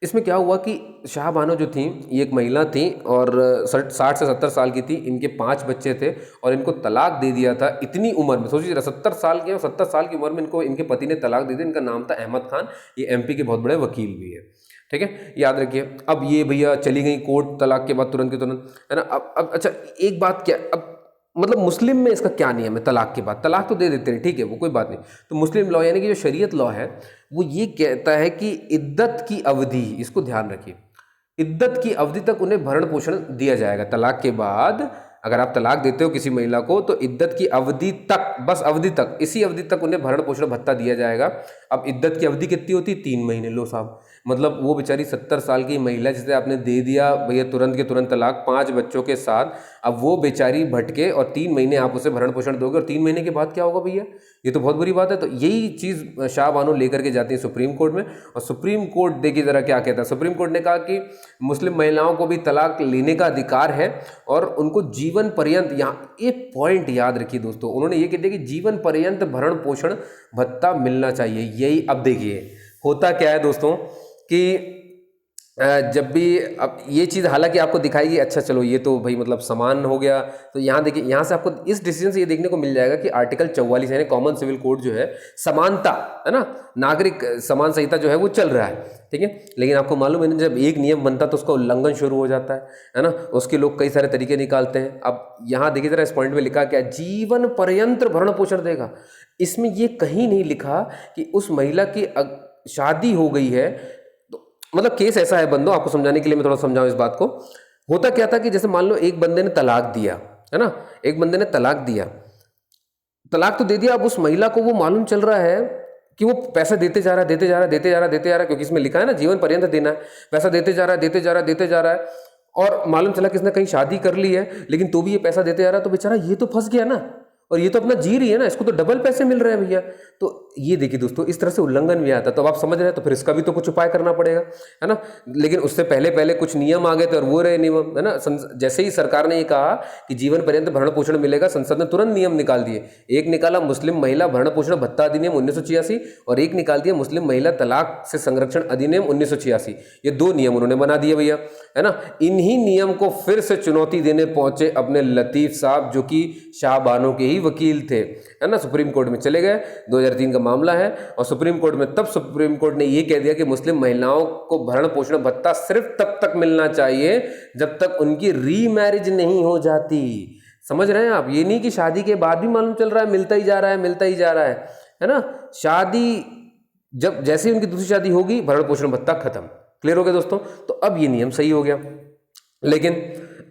इसमें क्या हुआ कि शाह बानो जो थी ये एक महिला थी और 60 से 70 साल की थी। इनके 5 बच्चे थे और इनको तलाक दे दिया था इतनी उम्र में। सोचिए 70 साल के और 70 साल की उम्र में इनके पति ने तलाक दे दी। इनका नाम था अहमद खान, ये एमपी के बहुत बड़े वकील भी है, ठीक है, याद रखिए। अब ये भैया चली गई कोर्ट तलाक के बाद तुरंत के तुरंत, है ना। अब अच्छा एक बात क्या, अब मतलब मुस्लिम में इसका क्या नियम है तलाक के बाद? तलाक तो दे देते हैं, ठीक है, वो कोई बात नहीं। तो मुस्लिम लॉ यानी कि जो शरीयत लॉ है वो ये कहता है कि इद्दत की अवधि, इसको ध्यान रखिए, इद्दत की अवधि तक उन्हें भरण पोषण दिया जाएगा। तलाक के बाद अगर आप तलाक देते हो किसी महिला को तो इद्दत की अवधि तक, बस अवधि तक, इसी अवधि तक उन्हें भरण पोषण भत्ता दिया जाएगा। अब इद्दत की अवधि कितनी होती है? 3 महीने। लो साहब, मतलब वो बेचारी 70 साल की महिला जिसे आपने दे दिया भैया तुरंत के तुरंत तलाक 5 बच्चों के साथ, अब वो बेचारी भटके और 3 महीने आप उसे भरण पोषण दोगे और 3 महीने के बाद क्या होगा भैया? ये तो बहुत बुरी बात है। तो यही चीज़ शाह बानो लेकर के जाती है सुप्रीम कोर्ट में, और सुप्रीम कोर्ट देखिए ज़रा क्या कहता है। सुप्रीम कोर्ट ने कहा कि मुस्लिम महिलाओं को भी तलाक लेने का अधिकार है और उनको जीवन पर्यंत, यहाँ एक पॉइंट याद रखिए दोस्तों, उन्होंने ये कह दिया कि जीवन पर्यंत भरण पोषण भत्ता मिलना चाहिए। यही अब देखिए होता क्या है दोस्तों कि जब भी अब ये चीज़ हालांकि आपको दिखाएगी, अच्छा चलो ये तो भाई मतलब समान हो गया। तो यहाँ देखिए, यहाँ से आपको इस डिसीजन से ये देखने को मिल जाएगा कि आर्टिकल 44 यानी कॉमन सिविल कोड जो है, समानता, है ना, नागरिक समान संहिता जो है वो चल रहा है, ठीक है। लेकिन आपको मालूम है जब एक नियम बनता तो उसका उल्लंघन शुरू हो जाता है ना, उसके लोग कई सारे तरीके निकालते हैं। अब यहाँ देखिए जरा इस पॉइंट में लिखा क्या, जीवन पर्यंत भरण पोषण देगा। इसमें ये कहीं नहीं लिखा कि उस महिला की शादी हो गई है। मतलब केस ऐसा है बंदो, आपको समझाने के लिए मैं थोड़ा समझाऊं इस बात को। होता क्या था कि जैसे मान लो एक बंदे ने तलाक दिया, है ना, एक बंदे ने तलाक दिया, तलाक तो दे दिया। अब उस महिला को वो मालूम चल रहा है कि वो पैसा देते जा रहा है, देते जा रहा है, देते जा रहा है, देते जा रहा है, क्योंकि इसमें लिखा है ना जीवन पर्यंत देना है, पैसा देते जा रहा है, देते जा रहा है, देते जा रहा है। और मालूम चला कि इसने कहीं शादी कर ली है लेकिन तो भी ये पैसा देते जा रहा है, तो बेचारा ये तो फंस गया ना, और ये तो अपना जी रही है ना, इसको तो डबल पैसे मिल रहे हैं भैया। तो ये देखिए दोस्तों, इस तरह से उल्लंघन भी आता है। तो अब आप समझ रहे हैं, तो फिर इसका भी तो कुछ उपाय करना पड़ेगा, है ना। लेकिन उससे पहले पहले कुछ नियम आ गए थे और वो रहे नियम, है ना। जैसे ही सरकार ने ये कहा कि जीवन पर्यंत भरण पोषण मिलेगा, संसद ने तुरंत नियम निकाल दिए। एक निकाला मुस्लिम महिला भरण पोषण भत्ता अधिनियम 1986 और एक निकाल दिया मुस्लिम महिला तलाक से संरक्षण अधिनियम 1986। ये 2 नियम उन्होंने बना दिए भैया, है ना। इन्हीं नियम को फिर से चुनौती देने पहुंचे अपने लतीफ साहब, जो कि शाह बानो के ही वकील थे, है ना। सुप्रीम कोर्ट में चले गए, 2003 का मामला है। और सुप्रीम कोर्ट में तब सुप्रीम कोर्ट ने यह कह दिया कि मुस्लिम महिलाओं को भरण पोषण भत्ता सिर्फ तब तक मिलना चाहिए जब तक उनकी रीमैरिज नहीं हो जाती। समझ रहे हैं आप? ये नहीं कि शादी के बाद भी मालूम चल रहा है मिलता ही जा रहा है, मिलता ही जा रहा है ना। शादी जब जैसे ही उनकी दूसरी शादी होगी, भरण पोषण भत्ता खत्म। क्लियर हो गया दोस्तों? तो अब ये नियम सही हो गया। लेकिन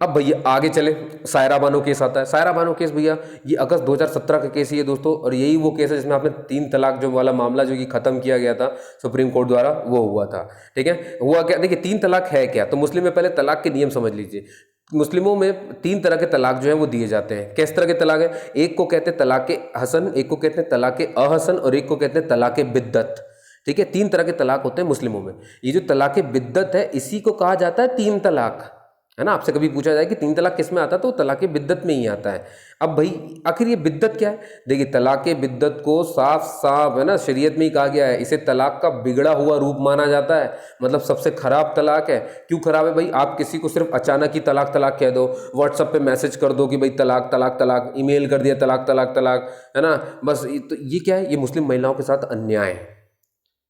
अब भैया आगे चले, सायरा बानो केस आता है। सायरा बानो केस भैया ये अगस्त 2017 का केस ही है दोस्तों, और यही वो केस है जिसमें आपने 3 तलाक जो वाला मामला जो कि खत्म किया गया था सुप्रीम कोर्ट द्वारा, वो हुआ था, ठीक है। हुआ क्या, देखिए 3 तलाक है क्या, तो मुस्लिम में पहले तलाक के नियम समझ लीजिए। मुस्लिमों में 3 तरह के तलाक जो है वो दिए जाते हैं। किस तरह के तलाक है? एक को कहते हैं तलाक हसन, एक को कहते हैं तलाक अहसन और एक को कहते हैं तलाक बिद्दत, ठीक है। 3 तरह के तलाक होते हैं मुस्लिमों में। ये जो तलाक बिद्दत है इसी को कहा जाता है 3 तलाक, है ना। आपसे कभी पूछा जाए कि 3 तलाक किस में आता है, तो तलाक बिद्दत में ही आता है। अब भाई आखिर ये बिद्दत क्या है? देखिए, तलाक बिद्दत को साफ साफ है ना शरीयत में ही कहा गया है, इसे तलाक का बिगड़ा हुआ रूप माना जाता है, मतलब सबसे खराब तलाक है। क्यों खराब है भाई? आप किसी को सिर्फ अचानक ही तलाक तलाक कह दो, व्हाट्सएप पे मैसेज कर दो कि भाई तलाक तलाक तलाक, ईमेल कर दिया तलाक तलाक तलाक, है ना, बस। तो ये क्या है? ये मुस्लिम महिलाओं के साथ अन्याय है।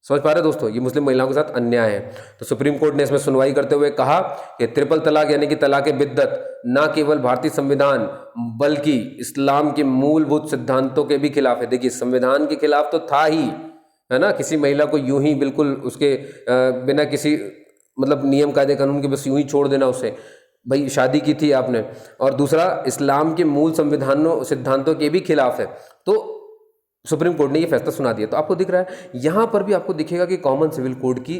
समझ पा रहे दोस्तों? ये मुस्लिम महिलाओं के साथ अन्याय है। तो सुप्रीम कोर्ट ने इसमें सुनवाई करते हुए कहा कि ट्रिपल तलाक यानी कि तलाक बिद्दत न केवल भारतीय संविधान बल्कि इस्लाम के मूलभूत सिद्धांतों के भी खिलाफ है। देखिए, संविधान के खिलाफ तो था ही, है ना, किसी महिला को यूं ही बिल्कुल उसके बिना किसी मतलब नियम कायदे कानून के बस यूं ही छोड़ देना उसे, भाई शादी की थी आपने। और दूसरा, इस्लाम के मूल संविधानों सिद्धांतों के भी खिलाफ है। तो सुप्रीम कोर्ट ने ये फैसला सुना दिया। तो आपको दिख रहा है यहाँ पर भी आपको दिखेगा कि कॉमन सिविल कोड की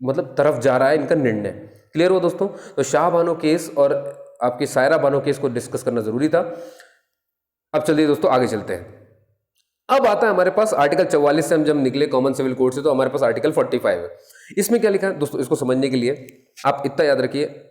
मतलब तरफ जा रहा है इनका निर्णय। क्लियर हो दोस्तों? तो शाह बानो केस और आपकी सायरा बानो केस को डिस्कस करना जरूरी था। अब चलिए दोस्तों आगे चलते हैं। अब आता है हमारे पास आर्टिकल 44 से हम जब निकले कॉमन सिविल कोड से, तो हमारे पास आर्टिकल 45 है। इसमें क्या लिखा है दोस्तों, इसको समझने के लिए आप इतना याद रखिए,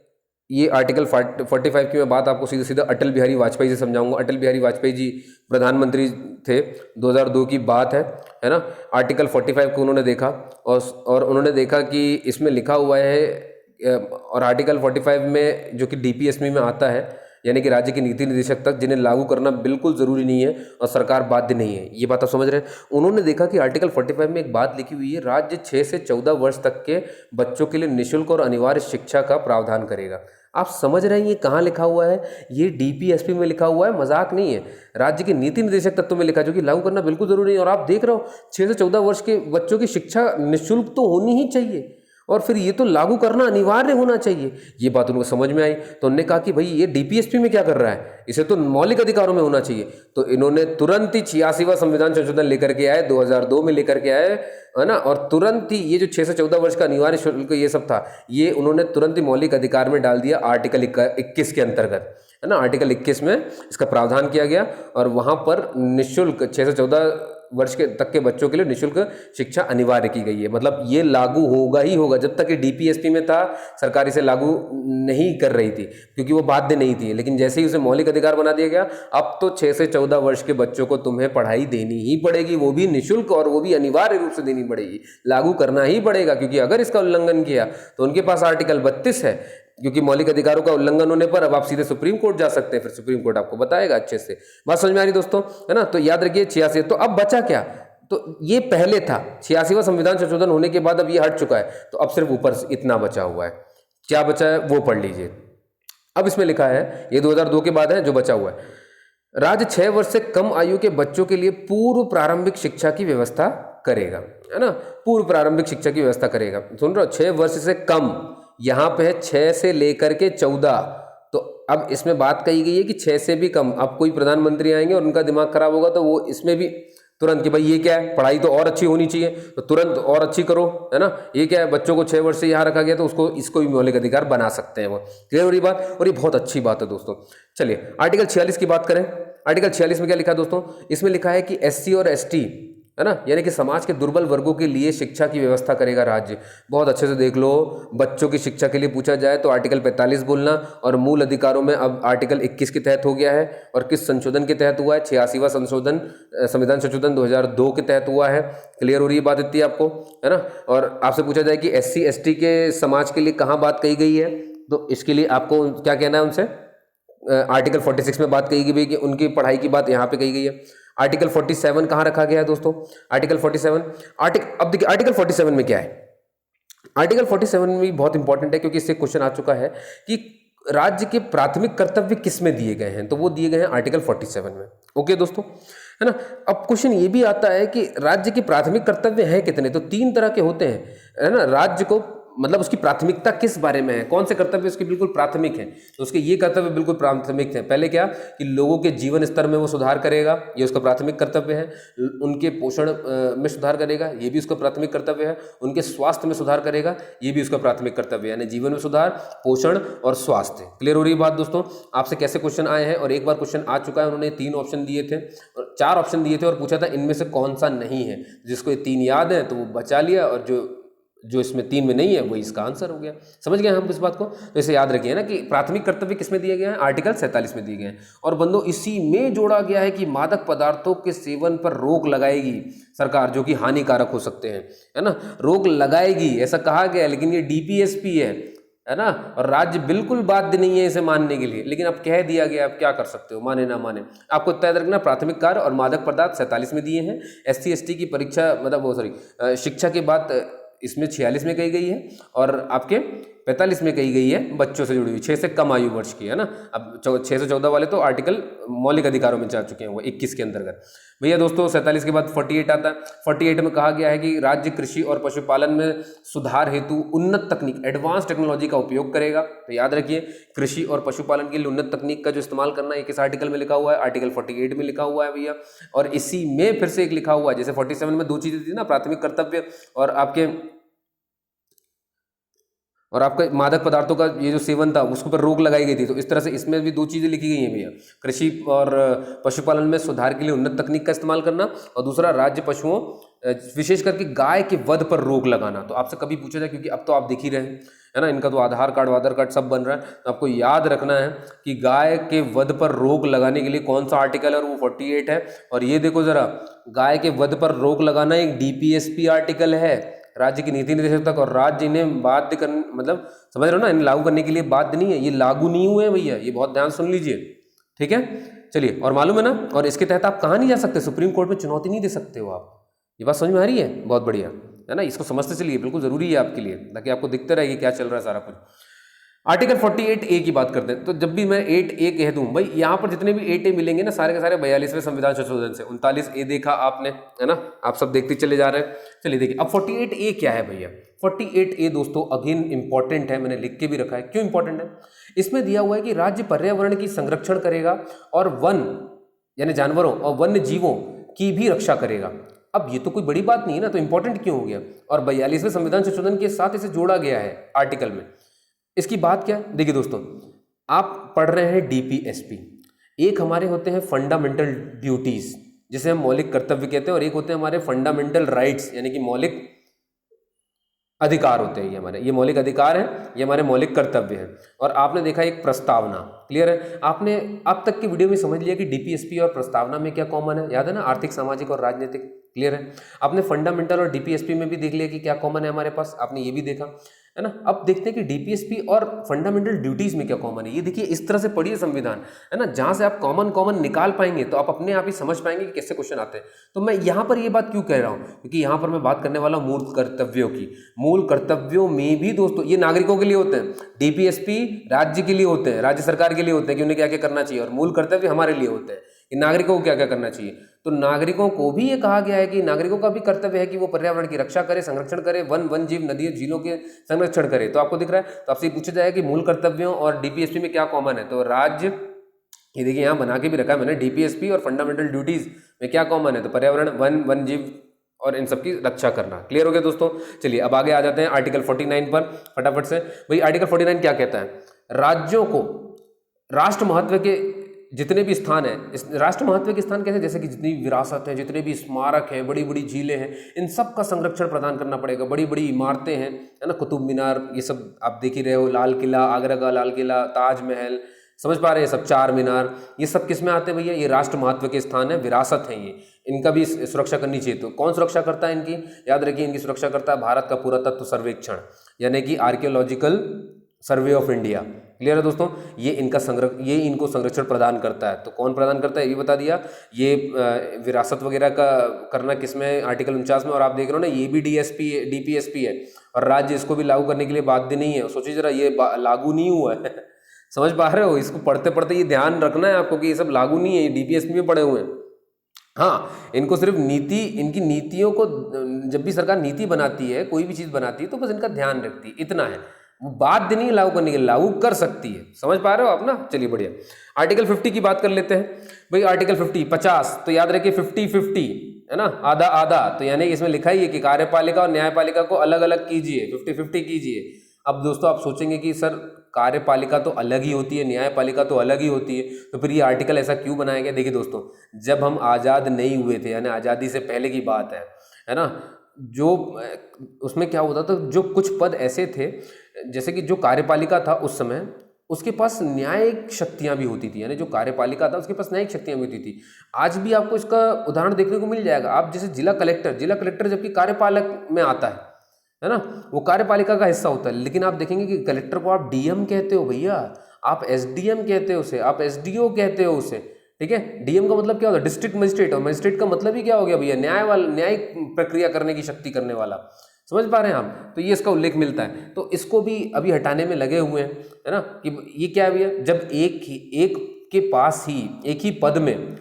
ये आर्टिकल 45 की मैं बात आपको सीधा सीधा अटल बिहारी वाजपेयी से समझाऊंगा। अटल बिहारी वाजपेयी जी प्रधानमंत्री थे, 2002 की बात है ना। आर्टिकल 45 को उन्होंने देखा और उन्होंने देखा कि इसमें लिखा हुआ है, और आर्टिकल 45 में जो कि डीपीएसपी में आता है, यानी कि राज्य के नीति निदेशक तक, जिन्हें लागू करना बिल्कुल ज़रूरी नहीं है और सरकार बाध्य नहीं है। ये बात आप समझ रहे हैं? उन्होंने देखा कि आर्टिकल 45 में एक बात लिखी हुई है, राज्य 6 से 14 वर्ष तक के बच्चों के लिए निःशुल्क और अनिवार्य शिक्षा का प्रावधान करेगा। आप समझ रहे हैं ये कहाँ लिखा हुआ है? ये डीपीएसपी में लिखा हुआ है, मजाक नहीं है। राज्य के नीति निदेशक तत्व में लिखा है, जो कि लागू करना बिल्कुल जरूरी है। और आप देख रहे हो 6 से 14 वर्ष के बच्चों की शिक्षा निःशुल्क तो होनी ही चाहिए, और फिर ये तो लागू करना अनिवार्य होना चाहिए। ये बात उनको समझ में आई, तो उन्होंने कहा कि भाई ये डीपीएसपी में क्या कर रहा है, इसे तो मौलिक अधिकारों में होना चाहिए। तो इन्होंने तुरंत ही 86वां संविधान संशोधन लेकर के आए, 2002 में लेकर के आए, है ना। और तुरंत ही ये जो 6 से 14 वर्ष का अनिवार्य शुल्क ये सब था, ये उन्होंने तुरंत ही मौलिक अधिकार में डाल दिया आर्टिकल 21 के अंतर्गत, है ना। आर्टिकल 21 में इसका प्रावधान किया गया और वहां पर निःशुल्क 6 से 14 वर्ष के तक के बच्चों के लिए निःशुल्क शिक्षा अनिवार्य की गई है। मतलब ये लागू होगा ही होगा। जब तक ये डीपीएसपी में था, सरकार इसे लागू नहीं कर रही थी क्योंकि वो बाध्य नहीं थी, लेकिन जैसे ही उसे मौलिक अधिकार बना दिया गया, अब तो 6 से 14 वर्ष के बच्चों को तुम्हें पढ़ाई देनी ही पड़ेगी, वो भी निःशुल्क और वो भी अनिवार्य रूप से देनी पड़ेगी, लागू करना ही पड़ेगा। क्योंकि अगर इसका उल्लंघन किया तो उनके पास आर्टिकल 32 है, क्योंकि मौलिक अधिकारों का उल्लंघन होने पर अब आप सीधे सुप्रीम कोर्ट जा सकते हैं, फिर सुप्रीम कोर्ट आपको बताएगा अच्छे से। बात समझ में आ रही दोस्तों, है ना। तो याद रखिए 86। तो अब बचा क्या? तो ये पहले था 86वां संविधान संशोधन होने के बाद अब ये हट चुका है, तो अब सिर्फ ऊपर इतना बचा हुआ है। क्या बचा है वो पढ़ लीजिए। अब इसमें लिखा है, ये 2002 के बाद है जो बचा हुआ है, राज्य 6 वर्ष से कम आयु के बच्चों के लिए पूर्व प्रारंभिक शिक्षा की व्यवस्था करेगा, है ना। पूर्व प्रारंभिक शिक्षा की व्यवस्था करेगा, सुन रहे हो, 6 वर्ष से कम, यहाँ पे है 6 से लेकर के 14। तो अब इसमें बात कही गई है कि 6 से भी कम। अब कोई प्रधानमंत्री आएंगे और उनका दिमाग खराब होगा तो वो इसमें भी तुरंत कि भाई ये क्या है, पढ़ाई तो और अच्छी होनी चाहिए, तो तुरंत और अच्छी करो, है ना। ये क्या है, बच्चों को 6 वर्ष से यहाँ रखा गया तो इसको भी मौलिक अधिकार बना सकते हैं वो। क्लियर हो रही बात? और ये बहुत अच्छी बात है दोस्तों। चलिए आर्टिकल 46 की बात करें। आर्टिकल 46 में क्या लिखा है दोस्तों? इसमें लिखा है कि एससी और एसटी, है ना, यानी कि समाज के दुर्बल वर्गों के लिए शिक्षा की व्यवस्था करेगा राज्य। बहुत अच्छे से देख लो, बच्चों की शिक्षा के लिए पूछा जाए तो आर्टिकल 45 बोलना, और मूल अधिकारों में अब आर्टिकल 21 के तहत हो गया है। और किस संशोधन के तहत हुआ है? 86वां संविधान संशोधन 2002 के तहत हुआ है। क्लियर हो रही है बात इतनी आपको, है ना। और आपसे पूछा जाए कि एससी एसटी के समाज के लिए कहाँ बात कही गई है, तो इसके लिए आपको क्या कहना है उनसे? आर्टिकल 46 में बात कही गई कि उनकी पढ़ाई की बात यहाँ पे कही गई है। आर्टिकल 47 कहाँ रखा गया है दोस्तों? आर्टिकल 47 अब देखिए आर्टिकल 47 में क्या है। आर्टिकल 47 में भी बहुत इंपॉर्टेंट है, क्योंकि इससे क्वेश्चन आ चुका है कि राज्य के प्राथमिक कर्तव्य किस में दिए गए हैं, तो वो दिए गए हैं आर्टिकल 47 में। ओके दोस्तों, है ना। अब क्वेश्चन ये भी आता है कि राज्य के प्राथमिक कर्तव्य हैं कितने, तो 3 तरह के होते हैं, है ना। राज्य को मतलब उसकी प्राथमिकता किस बारे में है, कौन से कर्तव्य उसके बिल्कुल प्राथमिक हैं, तो उसके ये कर्तव्य बिल्कुल प्राथमिक हैं। पहले क्या कि लोगों के जीवन स्तर में वो सुधार करेगा, ये उसका प्राथमिक कर्तव्य है। उनके पोषण में सुधार करेगा, ये भी उसका प्राथमिक कर्तव्य है। उनके स्वास्थ्य में सुधार करेगा, ये भी उसका प्राथमिक कर्तव्य है। यानी जीवन में सुधार, पोषण और स्वास्थ्य। क्लियर हो रही बात दोस्तों? आपसे कैसे क्वेश्चन आए हैं, और एक बार क्वेश्चन आ चुका है, उन्होंने 3 ऑप्शन दिए थे, 4 ऑप्शन दिए थे और पूछा था इनमें से कौन सा नहीं है। जिसको ये 3 याद है तो वो बचा लिया, और जो जो इसमें 3 में नहीं है वही इसका आंसर हो गया। समझ गए हम इस बात को? तो इसे याद रखिए ना कि प्राथमिक कर्तव्य किसमें दिए गए हैं, आर्टिकल 47 में दिए गए हैं। और बंदो इसी में जोड़ा गया है कि मादक पदार्थों के सेवन पर रोक लगाएगी सरकार, जो कि हानिकारक हो सकते हैं, है ना, रोक लगाएगी ऐसा कहा गया है, लेकिन ये DPSP है ना, और राज्य बिल्कुल बाध्य नहीं है इसे मानने के लिए, लेकिन अब कह दिया गया, अब क्या कर सकते हो, माने ना माने। आपको तय रखना प्राथमिक कार्य और मादक पदार्थ 47 में दिए हैं। SC ST की परीक्षा मतलब वो सॉरी शिक्षा की बात इसमें 46 में कही गई है, और आपके 45 में कही गई है बच्चों से जुड़ी हुई, 6 से कम आयु वर्ष की, है ना। अब 6 से 14 वाले तो आर्टिकल मौलिक अधिकारों में जा चुके हैं, वो 21 के अंतर्गत। भैया दोस्तों 47 के बाद 48 आता है। 48 में कहा गया है कि राज्य कृषि और पशुपालन में सुधार हेतु उन्नत तकनीक, एडवांस टेक्नोलॉजी का उपयोग करेगा। तो याद रखिए कृषि और पशुपालन के लिए उन्नत तकनीक का जो इस्तेमाल करना है किस आर्टिकल में लिखा हुआ है, आर्टिकल 48 में लिखा हुआ है भैया। और इसी में फिर से एक लिखा हुआ है, जैसे 47 में 2 चीजें थी ना, प्राथमिक कर्तव्य और आपका मादक पदार्थों का ये जो सेवन था उसके ऊपर रोक लगाई गई थी, तो इस तरह से इसमें भी 2 चीज़ें लिखी गई हैं भैया, कृषि और पशुपालन में सुधार के लिए उन्नत तकनीक का इस्तेमाल करना, और दूसरा राज्य पशुओं विशेष करके गाय के वध पर रोक लगाना। तो आपसे कभी पूछा जाए, क्योंकि अब तो आप देख ही रहे हैं, है ना, इनका तो आधार कार्ड सब बन रहा है, तो आपको याद रखना है कि गाय के वध पर रोक लगाने के लिए कौन सा आर्टिकल है, और वो 48 है। और ये देखो जरा, गाय के वध पर रोक लगाना एक DPSP आर्टिकल है, राज्य की नीति निर्देशक तक, और राज्य इन्हें बाध्य कर, मतलब समझ रहे हो ना, इन्हें लागू करने के लिए बाध्य नहीं है, ये लागू नहीं हुए हैं भैया, ये बहुत ध्यान सुन लीजिए, ठीक है। चलिए, और मालूम है ना, और इसके तहत आप कहाँ नहीं जा सकते, सुप्रीम कोर्ट में चुनौती नहीं दे सकते हो आप। ये बात समझ में आ रही है? बहुत बढ़िया, है ना, इसको समझते चलिए, बिल्कुल जरूरी है आपके लिए, ताकि आपको दिखते रहेगी क्या चल रहा है सारा कुछ। आर्टिकल 48A की बात करते हैं, तो जब भी मैं 8A कह दूं भाई, यहाँ पर जितने भी 8A मिलेंगे ना, सारे के सारे 42वें संविधान संशोधन से। 39A देखा आपने, है ना, आप सब देखते चले जा रहे हैं। चलिए देखिए अब 48A क्या है भैया। 48A दोस्तों अगेन इंपॉर्टेंट है, मैंने लिख के भी रखा है। क्यों इंपॉर्टेंट है? इसमें दिया हुआ है कि राज्य पर्यावरण की संरक्षण करेगा और वन यानी जानवरों और वन्य जीवों की भी रक्षा करेगा। अब ये तो कोई बड़ी बात नहीं है ना, तो इंपॉर्टेंट क्यों हो गया? और 42वें संविधान संशोधन के साथ इसे जोड़ा गया है आर्टिकल में। इसकी बात क्या है? देखिए दोस्तों, आप पढ़ रहे हैं DPSP, एक हमारे होते हैं फंडामेंटल ड्यूटीज जिसे हम मौलिक कर्तव्य कहते हैं, और एक होते हैं हमारे फंडामेंटल राइट्स यानी कि मौलिक अधिकार होते हैं। ये हमारे ये मौलिक अधिकार हैं, ये हमारे मौलिक कर्तव्य हैं। और आपने देखा एक प्रस्तावना, क्लियर है? आपने अब तक की वीडियो में समझ लिया कि DPSP और प्रस्तावना में क्या कॉमन है, याद है ना, आर्थिक सामाजिक और राजनीतिक, क्लियर है? आपने फंडामेंटल और DPSP में भी देख लिया कि क्या कॉमन है हमारे पास, आपने ये भी देखा, है ना। अब देखते हैं कि DPSP और फंडामेंटल ड्यूटीज में क्या कॉमन है। ये देखिए इस तरह से पढ़िए संविधान, है ना, जहां से आप कॉमन निकाल पाएंगे तो आप अपने आप ही समझ पाएंगे कि कैसे क्वेश्चन आते हैं। तो मैं यहाँ पर ये बात क्यों कह रहा हूँ, क्योंकि यहाँ पर मैं बात करने वाला हूँ मूल कर्तव्यों की। मूल कर्तव्यों में भी दोस्तों ये नागरिकों के लिए होते हैं, DPSP राज्य के लिए होते हैं, राज्य सरकार के लिए होते हैं कि उन्हें क्या क्या करना चाहिए, और मूल कर्तव्य हमारे लिए होते हैं कि नागरिकों को क्या क्या करना चाहिए। तो नागरिकों को भी ये कहा गया है कि नागरिकों का भी कर्तव्य है कि वो पर्यावरण की रक्षा करे, संरक्षण करे, वन जीव नदियों झीलों के संरक्षण करे। तो आपको दिख रहा है, तो आपसे पूछा जाए कि मूल कर्तव्यों और DPSP में क्या कॉमन है, तो राज्य, ये देखिए यहाँ बना के भी रखा है मैंने, DPSP और फंडामेंटल ड्यूटीज में क्या कॉमन है, तो पर्यावरण, वन जीव और इन सबकी रक्षा करना। क्लियर हो गया दोस्तों? चलिए अब आगे आ जाते हैं आर्टिकल 49 पर फटाफट से। भाई आर्टिकल 49 क्या कहता है? राज्यों को राष्ट्र महत्व के जितने भी स्थान है, इस राष्ट्र महत्व के स्थान कैसे, जैसे कि जितनी विरासत है, जितने भी स्मारक हैं, बड़ी बड़ी झीलें हैं, इन सब का संरक्षण प्रदान करना पड़ेगा। बड़ी बड़ी इमारतें हैं, है ना, कुतुब मीनार, ये सब आप देख ही रहे हो, लाल किला, आगरा का लाल किला, ताजमहल, समझ पा रहे हैं, सब चार मीनार, ये सब किस में आते हैं भैया? ये राष्ट्र महत्व के स्थान है, विरासत है, ये इनका भी सुरक्षा करनी चाहिए। तो कौन सुरक्षा करता है इनकी? याद रखिए इनकी सुरक्षा करता है भारत का पुरातत्व सर्वेक्षण, यानी कि archaeological survey of India. Clear है दोस्तों? ये इनको संरक्षण प्रदान करता है। तो कौन प्रदान करता है ये भी बता दिया। ये विरासत वगैरह का करना किसमें? आर्टिकल 49 में। और आप देख रहे हो ना, ये भी DPSP है, और राज्य इसको भी लागू करने के लिए बाध्य नहीं है। सोचिए जरा, ये लागू नहीं हुआ है समझ पा रहे हो? इसको पढ़ते पढ़ते ये ध्यान रखना है आपको कि ये सब लागू नहीं है, ये DPSP में पड़े हुए हैं। हाँ, इनको सिर्फ इनकी नीतियों को, जब भी सरकार नीति बनाती है, कोई भी चीज़ बनाती है, तो बस इनका ध्यान रखती है, इतना है। वो बाध्य नहीं लागू करने के, लागू कर सकती है। समझ पा रहे हो आप ना? चलिए बढ़िया। आर्टिकल 50 की बात कर लेते हैं भाई। आर्टिकल 50, तो याद रखिए 50-50 है ना, आधा आधा। तो यानी इसमें लिखा ही है कि कार्यपालिका और न्यायपालिका को अलग अलग कीजिए, 50-50 कीजिए। अब दोस्तों आप सोचेंगे कि सर कार्यपालिका तो अलग ही होती है, न्यायपालिका तो अलग ही होती है, तो फिर ये आर्टिकल ऐसा क्यों बनाया गया? देखिए दोस्तों, जब हम आज़ाद नहीं हुए थे, यानी आज़ादी से पहले की बात है ना, जो उसमें क्या होता था, जो कुछ पद ऐसे थे जैसे कि जो कार्यपालिका था उस समय, उसके पास न्यायिक शक्तियां भी होती थी, यानी जो कार्यपालिका था उसके पास न्यायिक शक्तियां भी होती थी। आज भी आपको इसका उदाहरण देखने को मिल जाएगा। आप जैसे जिला कलेक्टर जबकि कार्यपालक में आता है ना, वो कार्यपालिका का हिस्सा होता है, लेकिन आप देखेंगे कि कलेक्टर को आप डीएम कहते हो भैया, आप एसडीएम कहते हो उसे, आप एसडीओ कहते हो उसे, ठीक है। डीएम का मतलब क्या होता है, डिस्ट्रिक्ट मजिस्ट्रेट, और मजिस्ट्रेट का मतलब ही क्या हो गया भैया, न्यायिक प्रक्रिया करने की शक्ति करने वाला। समझ पा रहे हैं आप? तो ये इसका उल्लेख मिलता है, तो इसको भी अभी हटाने में लगे हुए हैं, है ना, कि ये क्या है भैया, जब एक के पास ही एक ही पद में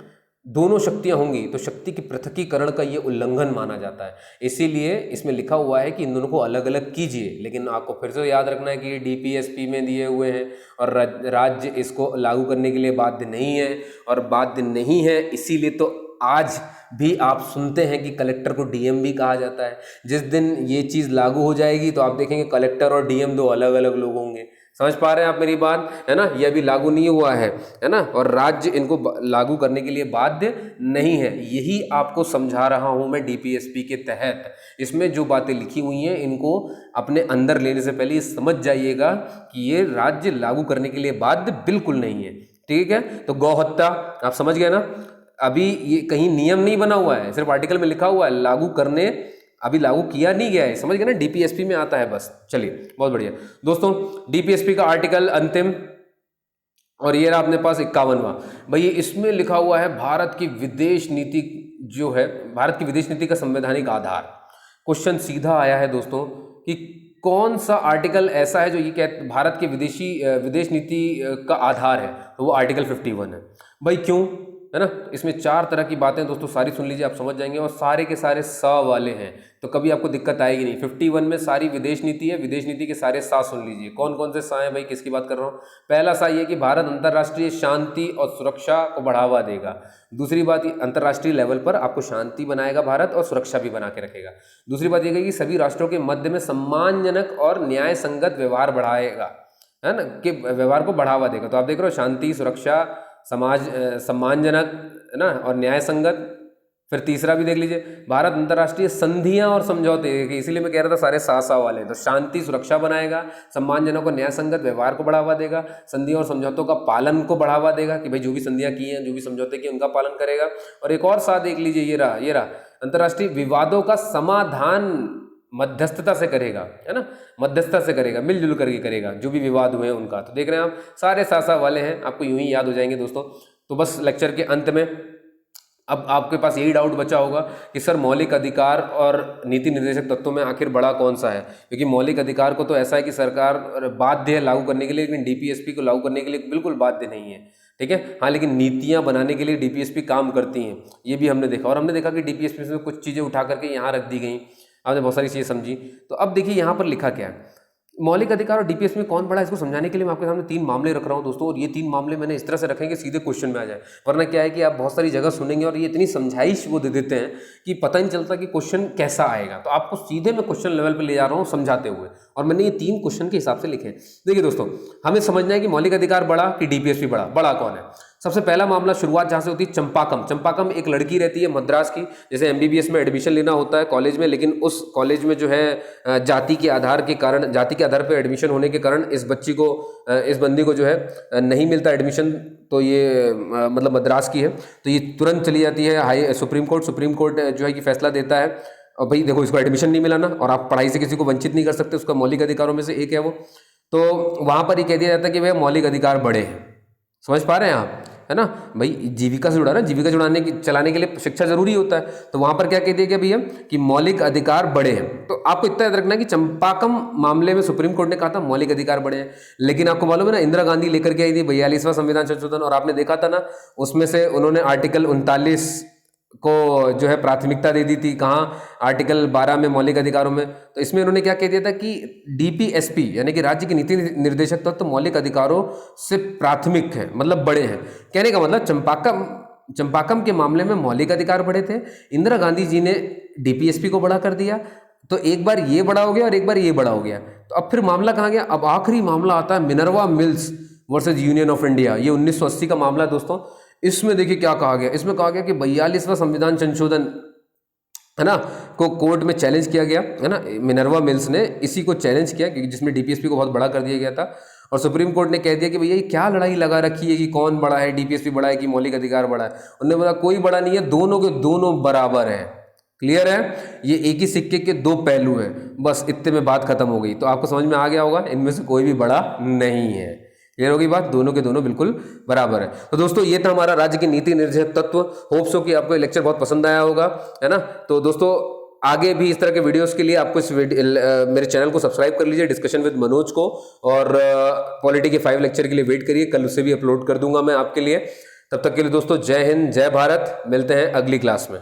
दोनों शक्तियां होंगी तो शक्ति की पृथकीकरण का ये उल्लंघन माना जाता है। इसीलिए इसमें लिखा हुआ है कि इन दोनों को अलग अलग कीजिए, लेकिन आपको फिर से याद रखना है कि ये डीपीएसपी में दिए हुए हैं और राज्य इसको लागू करने के लिए बाध्य नहीं है, और बाध्य नहीं है इसीलिए तो आज भी आप सुनते हैं कि कलेक्टर को डीएम भी कहा जाता है। जिस दिन ये चीज़ लागू हो जाएगी तो आप देखेंगे कलेक्टर और डीएम दो अलग अलग लोग होंगे। समझ पा रहे हैं आप मेरी बात, है ना? ये अभी लागू नहीं हुआ है ना, और राज्य इनको लागू करने के लिए बाध्य नहीं है। यही आपको समझा रहा हूं मैं डीपीएसपी के तहत। इसमें जो बातें लिखी हुई हैं इनको अपने अंदर लेने से पहले समझ जाइएगा कि ये राज्य लागू करने के लिए बाध्य बिल्कुल नहीं है, ठीक है। तो गौ हत्या आप समझ गए ना, अभी ये कहीं नियम नहीं बना हुआ है, सिर्फ आर्टिकल में लिखा हुआ है, लागू करने अभी लागू किया नहीं गया है, समझ गए ना, डीपीएसपी में आता है बस। चलिए बहुत बढ़िया दोस्तों, डीपीएसपी का आर्टिकल अंतिम, और ये रहा अपने पास 51वां। भाई इसमें लिखा हुआ है भारत की विदेश नीति जो है, भारत की विदेश नीति का संवैधानिक आधार। क्वेश्चन सीधा आया है दोस्तों कि कौन सा आर्टिकल ऐसा है जो ये कहते भारत के विदेश नीति का आधार है, तो वो आर्टिकल 51 है। भाई क्यों, है ना? इसमें 4 तरह की बातें दोस्तों सारी सुन लीजिए, आप समझ जाएंगे, और सारे के सारे सा वाले हैं, तो कभी आपको दिक्कत आएगी नहीं। 51 में सारी विदेश नीति है, विदेश नीति के सारे सा सुन लीजिए। कौन कौन से सा हैं भाई, किसकी बात कर रहा हूँ? पहला सा ये कि भारत अंतर्राष्ट्रीय शांति और सुरक्षा को बढ़ावा देगा। दूसरी बात, अंतर्राष्ट्रीय लेवल पर आपको शांति बनाएगा भारत और सुरक्षा भी बना के रखेगा। दूसरी बात यह कि सभी राष्ट्रों के मध्य में सम्मानजनक और न्याय संगत व्यवहार बढ़ाएगा, है ना, कि व्यवहार को बढ़ावा देगा। तो आप देख रहे हो, शांति, सुरक्षा, समाज, सम्मानजनक, है ना, और न्याय संगत। फिर तीसरा भी देख लीजिए, भारत अंतर्राष्ट्रीय संधियां और समझौते, इसीलिए मैं कह रहा था सारे सा वाले। तो शांति सुरक्षा बनाएगा, सम्मानजनक और न्याय संगत व्यवहार को बढ़ावा देगा, संधियों और समझौतों का पालन को बढ़ावा देगा, कि भाई जो भी संधियां की हैं, जो भी समझौते किए उनका पालन करेगा। और एक और साथ देख लीजिए, ये रहा अंतर्राष्ट्रीय विवादों का समाधान मध्यस्थता से करेगा, है ना, मध्यस्थता से करेगा, मिलजुल करके करेगा जो भी विवाद हुए हैं उनका। तो देख रहे हैं आप, सारे सा वाले हैं, आपको यूं ही याद हो जाएंगे दोस्तों। तो बस लेक्चर के अंत में अब आपके पास यही डाउट बचा होगा कि सर मौलिक अधिकार और नीति निर्देशक तत्वों में आखिर बड़ा कौन सा है, क्योंकि मौलिक अधिकार को तो ऐसा है कि सरकार बाध्य है लागू करने के लिए, लेकिन डीपीएसपी को लागू करने के लिए बिल्कुल बाध्य नहीं है, ठीक है। हाँ, लेकिन नीतियां बनाने के लिए डीपीएसपी काम करती हैं, ये भी हमने देखा। और हमने देखा कि डीपीएसपी में कुछ चीज़ें उठा करके यहाँ रख दी गई, आपने बहुत सारी चीज़ें समझी। तो अब देखिए यहाँ पर लिखा क्या है, मौलिक अधिकार और डीपीएस में कौन बड़ा है, इसको समझाने के लिए मैं आपके सामने 3 मामले रख रहा हूं दोस्तों। और ये 3 मामले मैंने इस तरह से रखे कि सीधे क्वेश्चन में आ जाए, वरना क्या है कि आप बहुत सारी जगह सुनेंगे और ये इतनी समझाइश वो दे देते हैं कि पता नहीं चलता कि क्वेश्चन कैसा आएगा। तो आपको सीधे मैं क्वेश्चन लेवल पर ले जा रहा हूँ समझाते हुए, और मैंने ये 3 क्वेश्चन के हिसाब से लिखे। देखिए दोस्तों, हमें समझना है कि मौलिक अधिकार बड़ा कि डीपीएसपी बड़ा कौन है। सबसे पहला मामला, शुरुआत जहाँ से होती है, चंपाकम एक लड़की रहती है मद्रास की, जैसे एमबीबीएस में एडमिशन लेना होता है कॉलेज में, लेकिन उस कॉलेज में जो है जाति के आधार पर एडमिशन होने के कारण इस बंदी को जो है नहीं मिलता एडमिशन। तो ये मतलब मद्रास की है, तो ये तुरंत चली जाती है सुप्रीम कोर्ट जो है कि फैसला देता है, और भाई देखो इसको एडमिशन नहीं मिला ना, और आप पढ़ाई से किसी को वंचित नहीं कर सकते, उसका मौलिक अधिकारों में से एक है वो। तो वहाँ पर ये कह दिया जाता है कि वह मौलिक अधिकार बड़े हैं। समझ पा रहे हैं आप, है ना भाई, जीविका से जुड़ा ना, जीविका चलाने के लिए शिक्षा जरूरी होता है। तो वहां पर क्या कह दिया गया भैया कि मौलिक अधिकार बड़े हैं। तो आपको इतना याद रखना है कि चंपाकम मामले में सुप्रीम कोर्ट ने कहा था मौलिक अधिकार बड़े हैं, लेकिन आपको मालूम है ना, इंदिरा गांधी लेकर के आई थी 42वां संविधान संशोधन, और आपने देखा था ना, उसमें से उन्होंने आर्टिकल 39 को जो है प्राथमिकता दे दी थी, कहाँ, आर्टिकल 12 में मौलिक अधिकारों में। तो इसमें उन्होंने क्या कह दिया था कि डीपीएसपी यानी कि राज्य की नीति निर्देशक तत्व मौलिक अधिकारों से प्राथमिक है, मतलब बड़े हैं। कहने का मतलब चंपाकम के मामले में मौलिक अधिकार बड़े थे, इंदिरा गांधी जी ने डीपीएसपी को बड़ा कर दिया, तो एक बार ये बड़ा हो गया और एक बार ये बड़ा हो गया। तो अब फिर मामला कहाँ गया, अब आखिरी मामला आता है Minerva mills versus union of India, ये 1980 का मामला है दोस्तों। इसमें देखिए क्या कहा गया, इसमें कहा गया कि 42वां संविधान संशोधन है ना, को कोर्ट में चैलेंज किया गया, है ना, मिनर्वा मिल्स ने इसी को चैलेंज किया क्योंकि जिसमें डीपीएसपी को बहुत बड़ा कर दिया गया था। और सुप्रीम कोर्ट ने कह दिया कि भैया ये क्या लड़ाई लगा रखी है कि कौन बड़ा है, डीपीएसपी बड़ा है कि मौलिक अधिकार बड़ा है। उन्होंने बोला कोई बड़ा नहीं है, दोनों के दोनों बराबर है। क्लियर है, ये एक ही सिक्के के दो पहलू हैं, बस इतने में बात खत्म हो गई। तो आपको समझ में आ गया होगा इनमें से कोई भी बड़ा नहीं है। क्लियर होगी बात, दोनों के दोनों बिल्कुल बराबर है। तो दोस्तों ये था हमारा राज्य की नीति निर्धारित तत्व। होप सो कि आपको ये लेक्चर बहुत पसंद आया होगा, है ना। तो दोस्तों आगे भी इस तरह के वीडियोस के लिए आपको मेरे चैनल को सब्सक्राइब कर लीजिए, डिस्कशन विद मनोज को, और पॉलिटी के 5 लेक्चर के लिए वेट करिए, कल उसे भी अपलोड कर दूंगा मैं आपके लिए। तब तक के लिए दोस्तों जय हिंद, जय भारत, मिलते हैं अगली क्लास में।